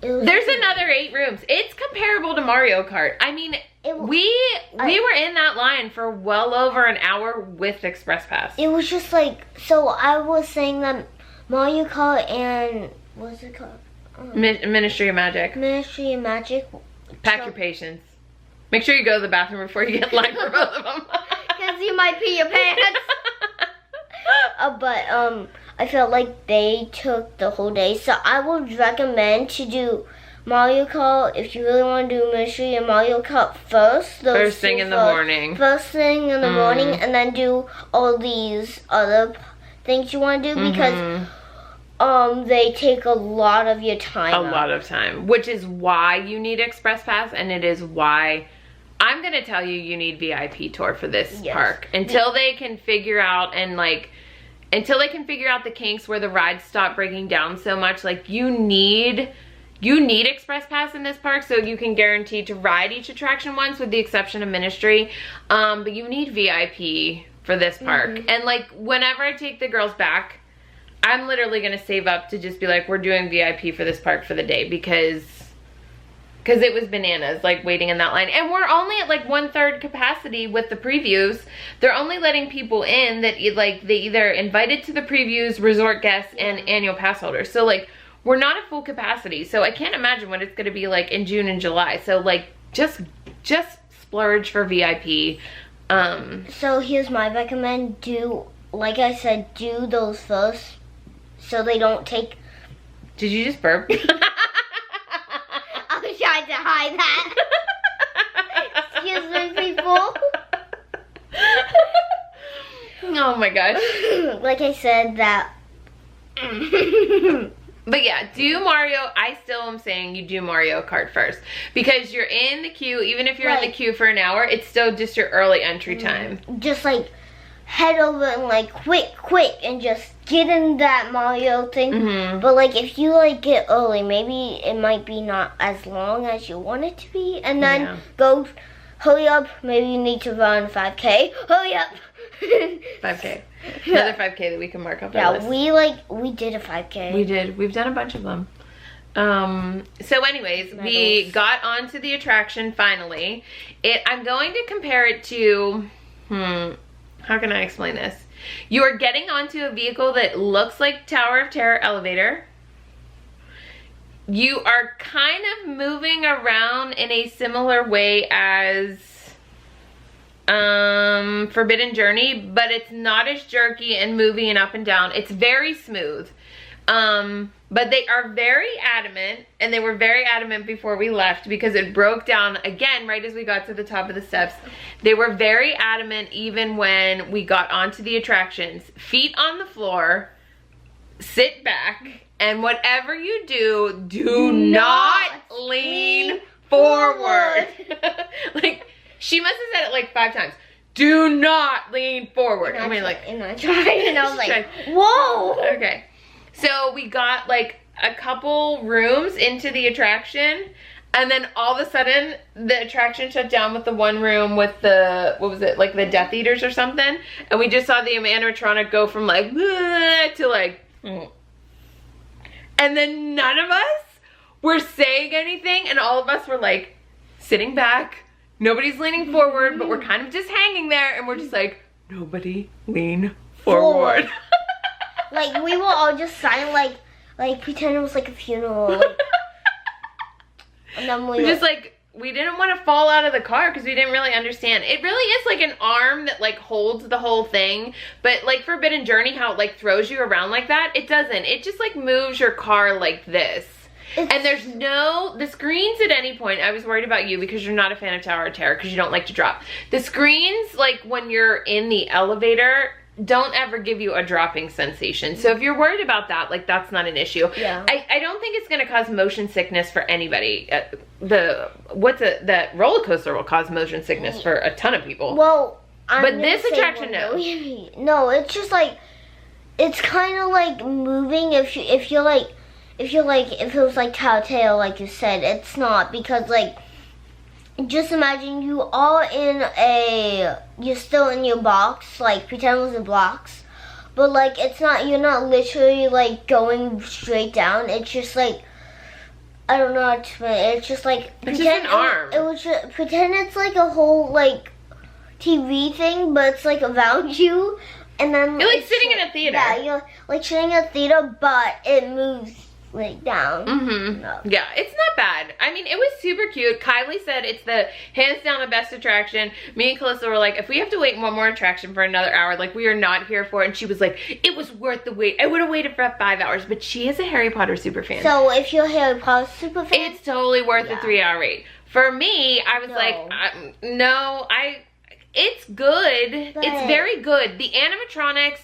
There's another 8 rooms. It's comparable to Mario Kart. I mean, we were in that line for well over an hour with Express Pass. It was just like, so I was saying that Mario Kart and, what's it called? Ministry of Magic. Ministry of Magic. Pack your patience. Make sure you go to the bathroom before you get in line for both of them. Because you might pee your pants. But I felt like they took the whole day. So I would recommend to do Mario Kart if you really want to do Ministry and Mario Kart first. First thing in the morning. First thing in the morning, and then do all these other things you want to do because they take a lot of your time. A lot of time, which is why you need Express Pass, and it is why I'm gonna tell you you need VIP tour for this park until they can figure out until they can figure out the kinks where the rides stop breaking down so much. Like you need Express Pass in this park so you can guarantee to ride each attraction once, with the exception of Ministry. But you need VIP for this park. And like whenever I take the girls back, I'm literally gonna save up to just be like, we're doing VIP for this park for the day, because it was bananas, like waiting in that line. And we're only at like 1/3 capacity with the previews. They're only letting people in that like they either invited to the previews, resort guests, and annual pass holders. So like we're not at full capacity. So I can't imagine what it's gonna be like in June and July. So like just splurge for VIP. So here's my recommend. Do, like I said, do those first so they don't take. Did you just burp? I was trying to hide that. Excuse me, people. Oh my gosh. Like I said, that. But yeah, do Mario. I still am saying you do Mario Kart first, because you're in the queue. Even if you're in the queue for an hour, it's still just your early entry time. Just like head over and like quick and just get in that Mario thing. But like if you like get early, maybe it might be not as long as you want it to be, and then go hurry up. Maybe you need to run 5K. Hurry up. 5K. Another 5K that we can mark off our list. We did a 5K. We did. We've done a bunch of them. So anyways, we got onto the attraction finally. I'm going to compare it to, how can I explain this? You are getting onto a vehicle that looks like Tower of Terror elevator. You are kind of moving around in a similar way as Forbidden Journey, but it's not as jerky and moving up and down. It's very smooth. But they are very adamant, and they were very adamant before we left because it broke down again right as we got to the top of the steps. They were very adamant even when we got onto the attractions. Feet on the floor, sit back, and whatever you do, do not lean forward. Like, she must have said it like 5 times. Do not lean forward. And I tried, and I was like, whoa. Okay. So we got like a couple rooms into the attraction, and then all of a sudden the attraction shut down with the one room with the, what was it, like the Death Eaters or something, and we just saw the animatronic go from like to like, and then none of us were saying anything, and all of us were like sitting back, nobody's leaning forward, but we're kind of just hanging there, and we're just like, nobody lean forward. Like, we were all just silent, like pretend it was like a funeral. Like, and then we just like, we didn't want to fall out of the car because we didn't really understand. It really is like an arm that like holds the whole thing, but like Forbidden Journey, how it like throws you around like that, it doesn't. It just like moves your car like this. And there's no, the screens at any point, I was worried about you because you're not a fan of Tower of Terror because you don't like to drop. The screens, like when you're in the elevator, don't ever give you a dropping sensation. So if you're worried about that, like that's not an issue. Yeah. I don't think it's gonna cause motion sickness for anybody. The roller coaster will cause motion sickness for a ton of people. Well, but this attraction, no. No, it's just like, it's kind of like moving if it was like Telltale, like you said. It's not, because like, just imagine you all you're still in your box, like pretend it was a box, but like it's not, you're not literally like going straight down. It's just like, I don't know how to explain it. It's just like, it's just an arm. It was just, pretend it's like a whole like TV thing, but it's like around you, and then you're like sitting in a theater. Yeah, you're like sitting in a theater, but it moves like down. No. Yeah, it's not bad. I mean, it was super cute. Kylie said it's the hands down the best attraction. Me and Calista were like, if we have to wait one more attraction for another hour, like we are not here for it. And she was like, it was worth the wait. I would have waited for 5 hours, but she is a Harry Potter super fan. So if you're a Harry Potter super fan, it's totally worth the 3-hour wait. For me, I was like, no, it's good. But it's very good. The animatronics,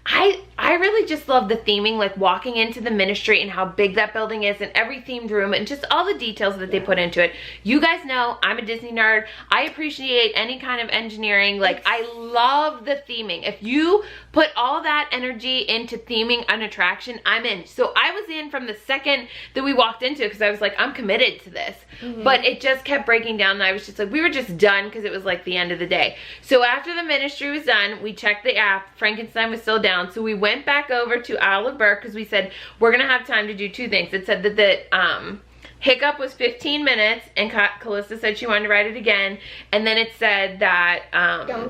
I really just love the theming, like walking into the Ministry and how big that building is and every themed room and just all the details that they put into it. You guys know I'm a Disney nerd. I appreciate any kind of engineering. Like, I love the theming. If you put all that energy into theming an attraction, I'm in. So I was in from the second that we walked into it because I was like, I'm committed to this. But it just kept breaking down and I was just like, we were just done because it was like the end of the day. So after the Ministry was done, we checked the app. Frankenstein was still down. So we went back over to Isle of Berk because we said we're gonna have time to do 2 things. It said that the Hiccup was 15 minutes and Calista said she wanted to ride it again, and then it said that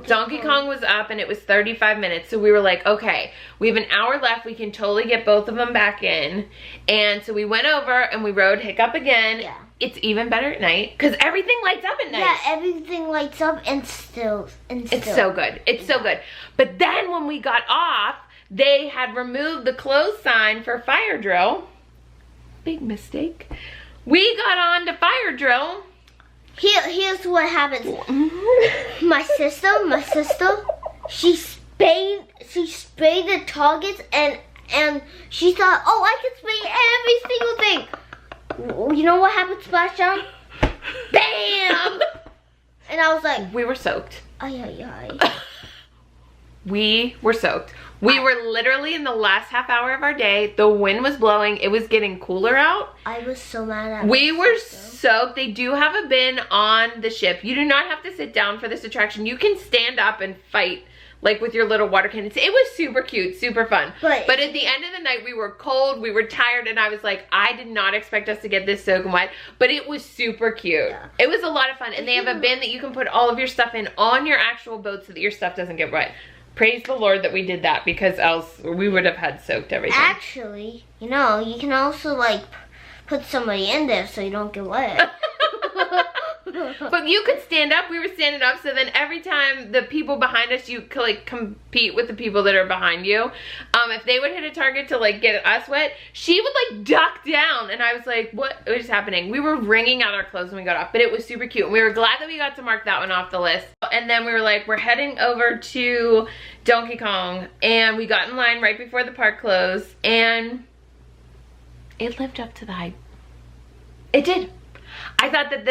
Donkey Kong was up and it was 35 minutes. So we were like, okay, we have an hour left, we can totally get both of them back in. And so we went over and we rode Hiccup again. Yeah. It's even better at night because everything lights up at night. yeah, everything lights up and still. It's so good. It's so good. But then when we got off, they had removed the closed sign for Fire Drill. Big mistake. We got on to Fire Drill. Here's what happens. My sister, she sprayed the targets and she thought, oh, I can spray every single thing. You know what happened, Splashdown? Bam! And I was like, We were soaked. ay. We were soaked. We were literally in the last half hour of our day. The wind was blowing. It was getting cooler out. I was so mad at We my were sister. soaked. They do have a bin on the ship. You do not have to sit down for this attraction. You can stand up and fight like with your little water cannons. It was super cute, super fun. But at the end of the night, we were cold, we were tired, and I was like, I ded not expect us to get this soaking wet, but it was super cute. Yeah. It was a lot of fun, and they have a bin that you can put all of your stuff in on your actual boat so that your stuff doesn't get wet. Praise the Lord that we did that, because else we would have had soaked everything. Actually, you know, you can also like put somebody in there so you don't get wet. But you could stand up. We were standing up, so then every time the people behind us, you could like compete with the people that are behind you. If they would hit a target to like get us wet, she would like duck down, and I was like, what is happening? We were wringing out our clothes when we got off, but it was super cute. And we were glad that we got to mark that one off the list. And then we were like, we're heading over to Donkey Kong, and we got in line right before the park closed, and it lived up to the hype. It did. I thought that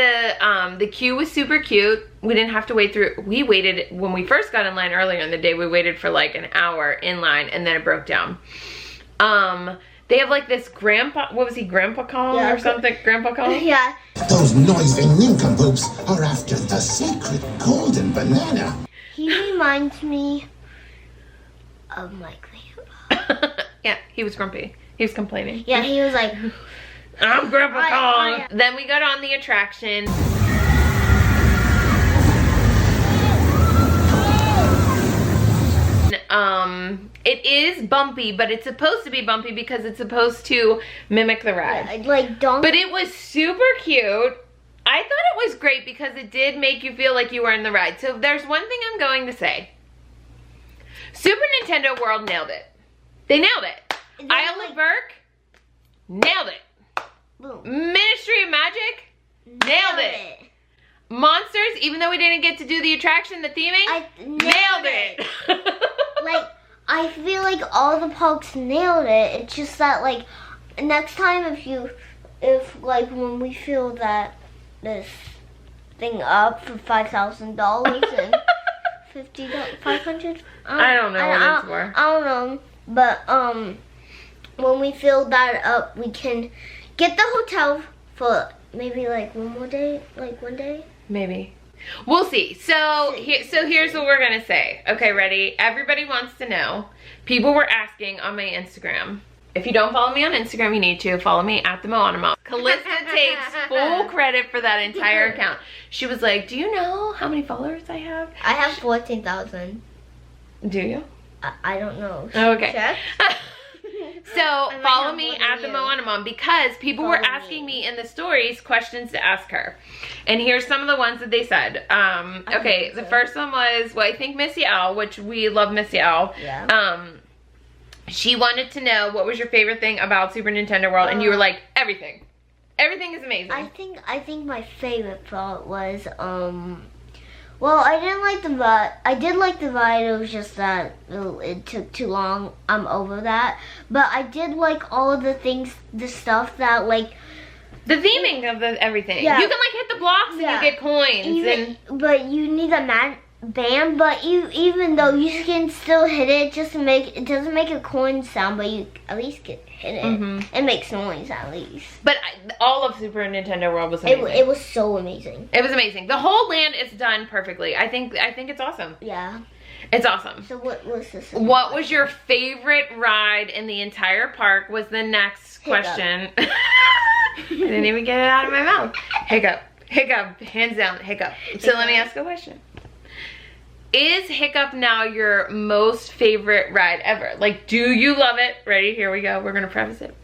the queue was super cute. We didn't have to wait through. We waited, when we first got in line earlier in the day, we waited for like an hour in line, and then it broke down. They have like this grandpa, what was he, Grandpa Kong Yeah, or something? Grandpa Kong? Yeah. Those noisy nincompoops are after the sacred golden banana. He reminds me of my grandpa. Yeah, he was grumpy. He was complaining. Yeah, he was like, I'm Grandpa Kong. I- Then we got on the attraction. It is bumpy, but it's supposed to be bumpy because it's supposed to mimic the ride. like donkey. But it was super cute. I thought it was great because it did make you feel like you were in the ride. So there's one thing I'm going to say. Super Nintendo World nailed it. They nailed it. Isle of Berk, nailed it. Boom. Ministry of Magic, nailed it. Monsters, even though we didn't get to do the attraction, the theming, I nailed it. Like, I feel like all the parks nailed it. It's just that, like, next time if like when we fill that this thing up for $5,000 and $500. I don't know what it's for. I don't know, but when we fill that up, we can get the hotel for maybe like one day. Maybe. We'll see. So here's what we're gonna say. Okay, ready? Everybody wants to know. People were asking on my Instagram. If you don't follow me on Instagram, you need to follow me at the Moana Mom. Callista takes full credit for that entire account. She was like, "Do you know how many followers I have?" I have 14,000. Do you? I don't know. Okay. Check. So might follow have me more at than the you. Moana Mom because people were Follow asking me. me in the stories questions to ask her. And here's some of the ones that they said. Okay, the first one was, well, I think Missy L, which we love Missy L. Yeah. She wanted to know what was your favorite thing about Super Nintendo World, and you were like, everything. Everything is amazing. I think my favorite part was well, I didn't like the ride. I did like the ride. It was just that it took too long. I'm over that. But I did like all of the things, the stuff that like the theming of the everything. Yeah. You can like hit the blocks and Yeah. you get coins. but you need a band. But even though you can still hit it, it doesn't make a coin sound, but you at least get hit it. Mhm. It makes noise at least. But all of Super Nintendo World was amazing. It was so amazing. It was amazing. The whole land is done perfectly. I think it's awesome. Yeah. It's awesome. So what was this? What was your favorite ride in the entire park was the next Hiccup. question. I didn't even get it out of my mouth. Hiccup. Hiccup. Hands down, Hiccup. So let me ask a question. Is Hiccup now your most favorite ride ever? Like, do you love it? Ready? Here we go. We're going to preface it.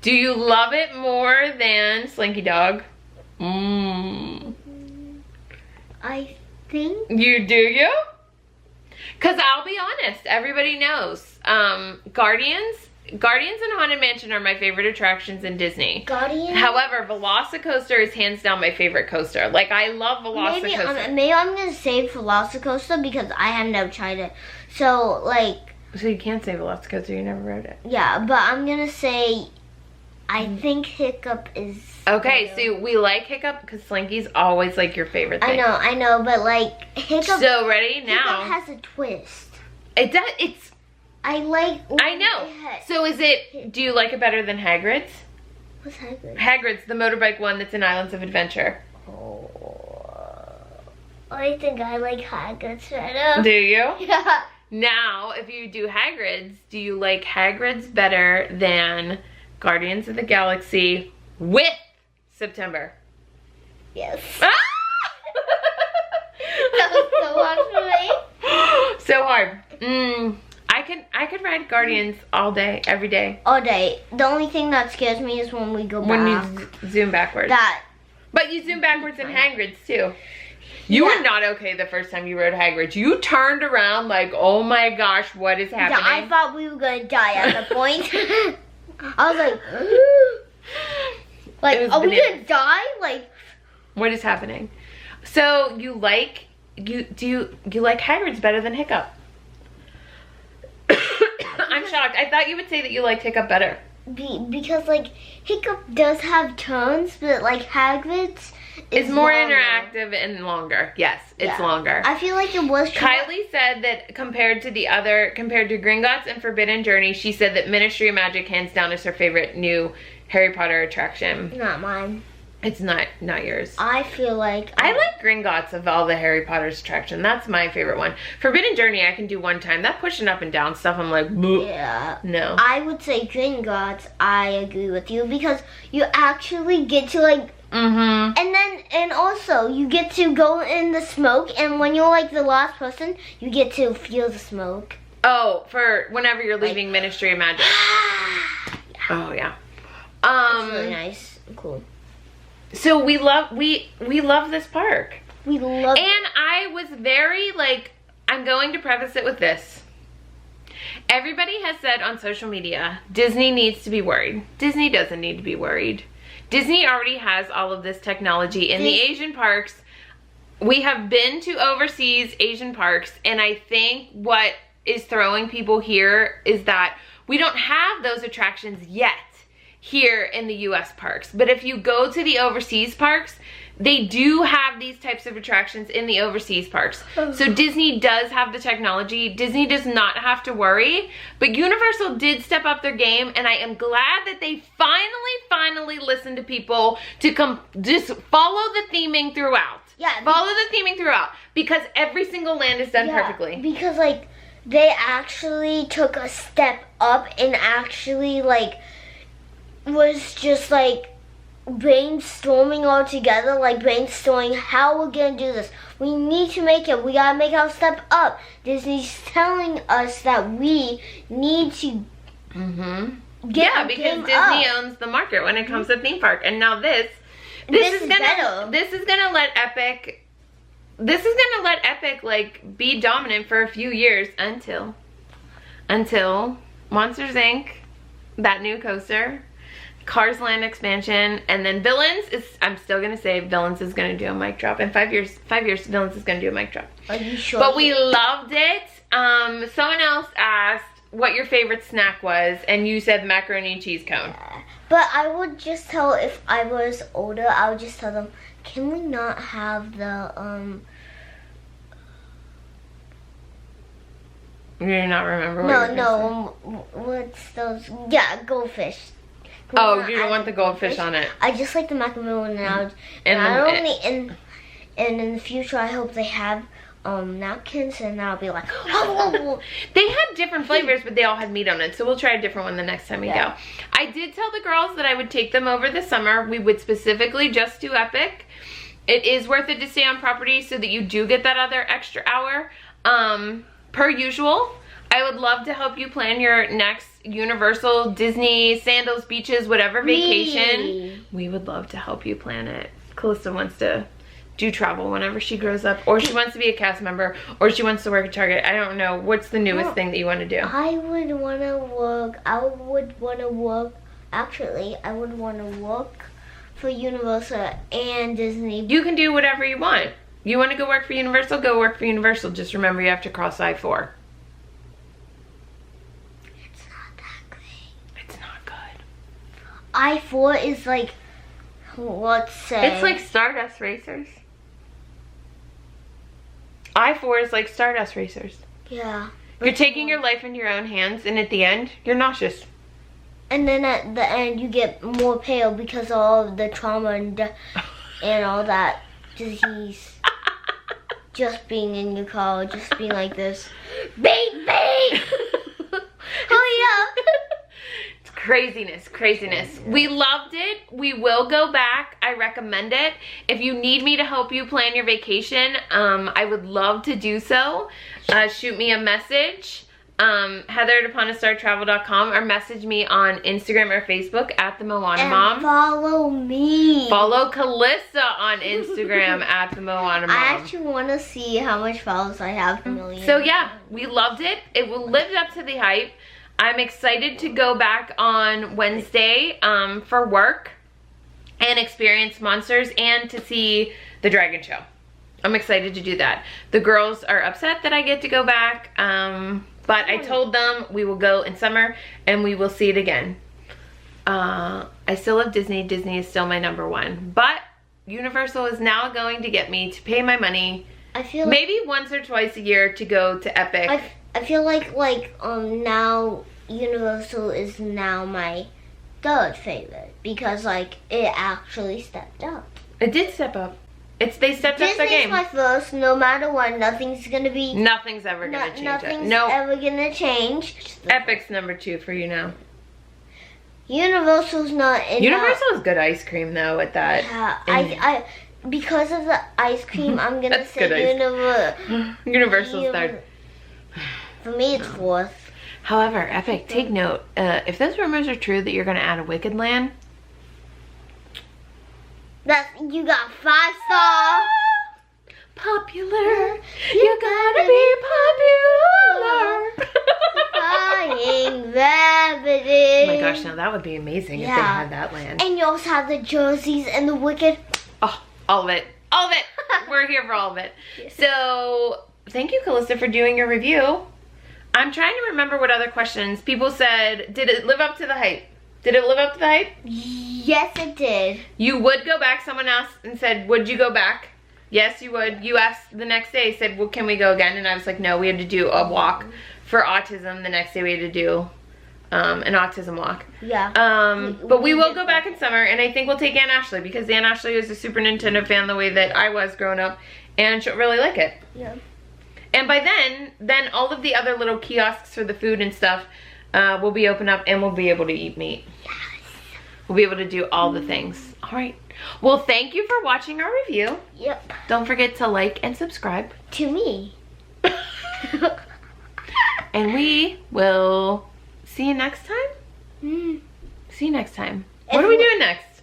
Do you love it more than Slinky Dog? I think. You do? Because I'll be honest, everybody knows. Guardians and Haunted Mansion are my favorite attractions in Disney. Guardian. However, Velocicoaster is hands down my favorite coaster. Like, I love Velocicoaster. Maybe I'm gonna say Velocicoaster because I have never tried it. So like, So you can't say Velocicoaster, you never rode it. yeah, but I'm gonna say I think Hiccup is. Okay, better. so we like Hiccup because Slinky's always like your favorite thing. I know, but like Hiccup. So ready now? Hiccup has a twist. It does. It's. I like. I know. So is it? Do you like it better than Hagrid's? What's Hagrid? Hagrid's the motorbike one that's in Islands of Adventure. I think I like Hagrid's better. Do you? Yeah. Now, if you do Hagrid's, do you like Hagrid's better than Guardians of the Galaxy with September? Yes. Ah! That was so hard for me. So hard. I could ride Guardians all day, every day. All day. The only thing that scares me is when we go When back. you zoom backwards. That. But you zoom backwards in Hagrid's too. You were not okay the first time you rode Hagrid's. You turned around like, oh my gosh, what is happening? Yeah, I thought we were gonna die at the point. I was like, It was are we bananas. gonna die? Like, What is happening? So you like you like Hagrid's better than Hiccup? I'm shocked. I thought you would say that you liked Hiccup better. because like Hiccup does have turns, but like Hagrid's It's more longer. interactive and longer. Yes, it's Yeah. longer. I feel like it was Kylie said that compared to Gringotts and Forbidden Journey, she said that Ministry of Magic hands down is her favorite new Harry Potter attraction. not mine. It's not yours. I feel like I like Gringotts of all the Harry Potter's attraction. That's my favorite one. Forbidden Journey I can do one time. That pushing up and down stuff, I'm like, bleh. Yeah. No. I would say Gringotts. I agree with you because you actually get to like, and also you get to go in the smoke, and when you're like the last person, you get to feel the smoke. Oh, for whenever you're leaving Ministry of Magic. Oh yeah. It's really nice and cool. So we love this park. We love it. And I was very like, I'm going to preface it with this. Everybody has said on social media, Disney needs to be worried. Disney doesn't need to be worried. Disney already has all of this technology in the Asian parks. We have been to overseas Asian parks, and I think what is throwing people here is that we don't have those attractions yet here in the US parks. But if you go to the overseas parks, they do have these types of attractions in the overseas parks. So Disney does have the technology. Disney does not have to worry. But Universal did step up their game, and I am glad that they finally listened to people to just follow the theming throughout. Yeah. Follow the theming throughout, because every single land is done perfectly. Because like they actually took a step up and actually like was just like brainstorming all together, like brainstorming how we're gonna do this. We need to make it. We gotta make our step up. Disney's telling us that we need to get our because game Disney up. owns the market when it comes to theme park. And now this This is is gonna better. this is gonna let Epic like be dominant for a few years until Monsters Inc., that new coaster, Cars Land expansion, and then Villains is, I'm still gonna say Villains is gonna do a mic drop. In 5 years, Villains is gonna do a mic drop. Are you sure? But we loved it. Someone else asked what your favorite snack was, and you said macaroni and cheese cone. But I would just tell, if I was older, I would just tell them, can we not have the You do not remember what what's those? Yeah, goldfish. Oh, you don't want the goldfish on it. I just like the macaroni now. And And in the future, I hope they have napkins, and I'll be like, They had different flavors, but they all had meat on it, so we'll try a different one the next time we go. I did tell the girls that I would take them over this summer. We would specifically just do Epic. It is worth it to stay on property so that you do get that other extra hour. Per usual, I would love to help you plan your next Universal, Disney, Sandals, Beaches, whatever vacation. We would love to help you plan it. Calista wants to do travel whenever she grows up, or she wants to be a cast member, or she wants to work at Target. I don't know. What's the newest thing that you want to do? I would want to work for Universal and Disney. You can do whatever you want. You want to go work for Universal? Go work for Universal. Just remember you have to cross I-4. It's not that great. It's not good. I-4 is like, let's say. It's like Stardust Racers. I-4 is like Stardust Racers. Yeah. You're taking your life into your own hands, and at the end, you're nauseous. And then at the end, you get more pale because of all of the trauma and all that disease. Just being in your car, just being like this. Beep, beep! Oh, yeah. It's craziness. We loved it. We will go back. I recommend it. If you need me to help you plan your vacation, I would love to do so. Shoot me a message. Heather@uponaStarTravel.com, or message me on Instagram or Facebook at the Moana Mom. And follow me. Follow Calista on Instagram at the Moana Mom. I actually want to see how much followers I have. So yeah, we loved it. It lived up to the hype. I'm excited to go back on Wednesday for work and experience monsters and to see the dragon show. I'm excited to do that. The girls are upset that I get to go back, but I told them we will go in summer and we will see it again. I still love Disney. Disney is still my #1, but Universal is now going to get me to pay my money I feel maybe once or twice a year to go to Epic. I feel like now Universal is now my third favorite because like it actually stepped up. It did step up. They stepped up their Disney's game. my first. No matter what, nothing's gonna be. Nothing's ever gonna change it. Nothing's No. ever gonna change. Epic's number 2 for you now. Universal's not in. Universal is good ice cream though at that. Yeah, And I because of the ice cream, I'm gonna That's good say ice Universal's third. For me, it's fourth. However, Epic, take note. If those rumors are true that you're gonna add a Wicked Land, You got 5-star. popular. You gotta be popular. Flying rabbit. Oh my gosh, now that would be amazing if they Yeah. had that land. And you also have the jerseys and the Wicked. Oh, all of it. All of it. We're here for all of it. So, thank you, Calista, for doing your review. I'm trying to remember what other questions. People said, did it live up to the hype? Did it live up to the hype? Yes, it did. You would go back. Someone asked and said, would you go back? Yes, you would. You asked the next day, said, well, can we go again? And I was like, no, we had to do a walk for autism. The next day we had to do an autism walk. Yeah. But we will go back in summer, and I think we'll take Aunt Ashley because Aunt Ashley was a Super Nintendo fan the way that I was growing up, and she'll really like it. Yeah. And by then all of the other little kiosks for the food and stuff will be open up, and we'll be able to eat meat. Yes. We'll be able to do all the things. All right. Well, thank you for watching our review. Yep. Don't forget to like and subscribe. To me. And we will see you next time. See you next time. What are we doing next?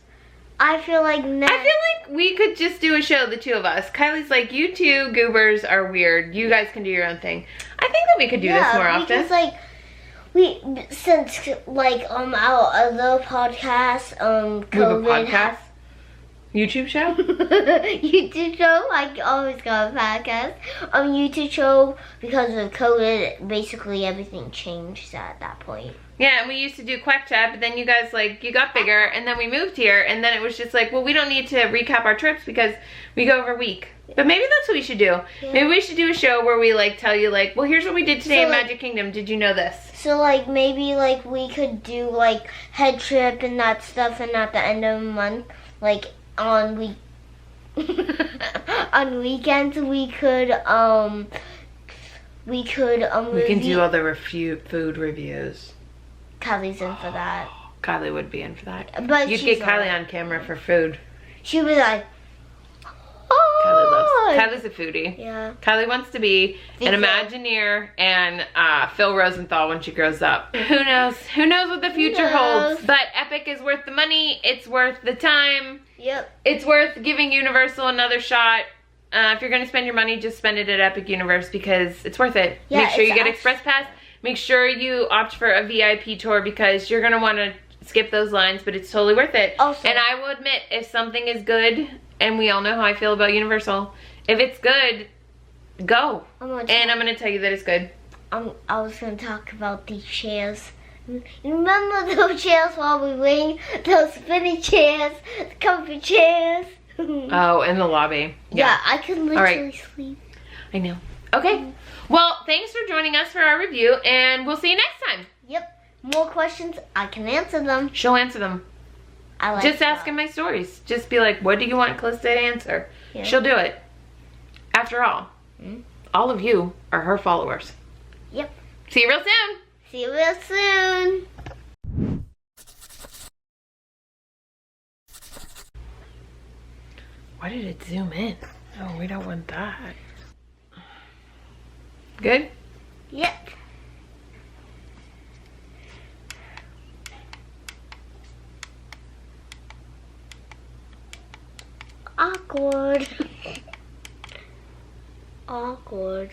I feel like next. I feel like we could just do a show, the two of us. Kylie's like, you two goobers are weird. You guys can do your own thing. I think that we could do this more often. Because since our other podcast, We have a COVID podcast? YouTube show? YouTube show, I always got a podcast. YouTube show, because of COVID, basically everything changed at that point. Yeah, and we used to do Quack Chat, but then you guys, you got bigger, and then we moved here, and then it was just like, well, we don't need to recap our trips because we go over a week. But maybe that's what we should do. Yeah. Maybe we should do a show where we, tell you, well, here's what we did today in So, Magic Kingdom. Did you know this? So, maybe, we could do, head trip and that stuff, and at the end of the month, on on weekends, we could We can do other food reviews. Kylie's in for that. Kylie would be in for that. But You'd she's get Kylie not. on camera for food. She was like, Kylie loves. oh! Kyle's a foodie. Yeah. Kylie wants to be an so. Imagineer and Phil Rosenthal when she grows up. Who knows? Who knows what the future holds? But Epic is worth the money. It's worth the time. Yep. It's worth giving Universal another shot. If you're going to spend your money, just spend it at Epic Universe because it's worth it. Yeah, Make sure you it's get Express Pass. Make sure you opt for a VIP tour because you're going to want to skip those lines, but it's totally worth it. Also- and I will admit, if something is good, and we all know how I feel about Universal, if it's good, go. And I'm going to tell you that it's good. I was going to talk about these chairs. Remember those chairs while we waiting? Those spinny chairs, the comfy chairs. Oh, in the lobby. Yeah, I could literally right. sleep. I know. Okay. Well, thanks for joining us for our review, and we'll see you next time. Yep. More questions, I can answer them. She'll answer them. I like Just that. ask him my stories. Just be like, what do you want Calista to answer? Yeah. She'll do it. After all, all of you are her followers. Yep. See you real soon. See you real soon. Why did it zoom in? Oh, we don't want that. Good? Yep. Awkward. Awkward.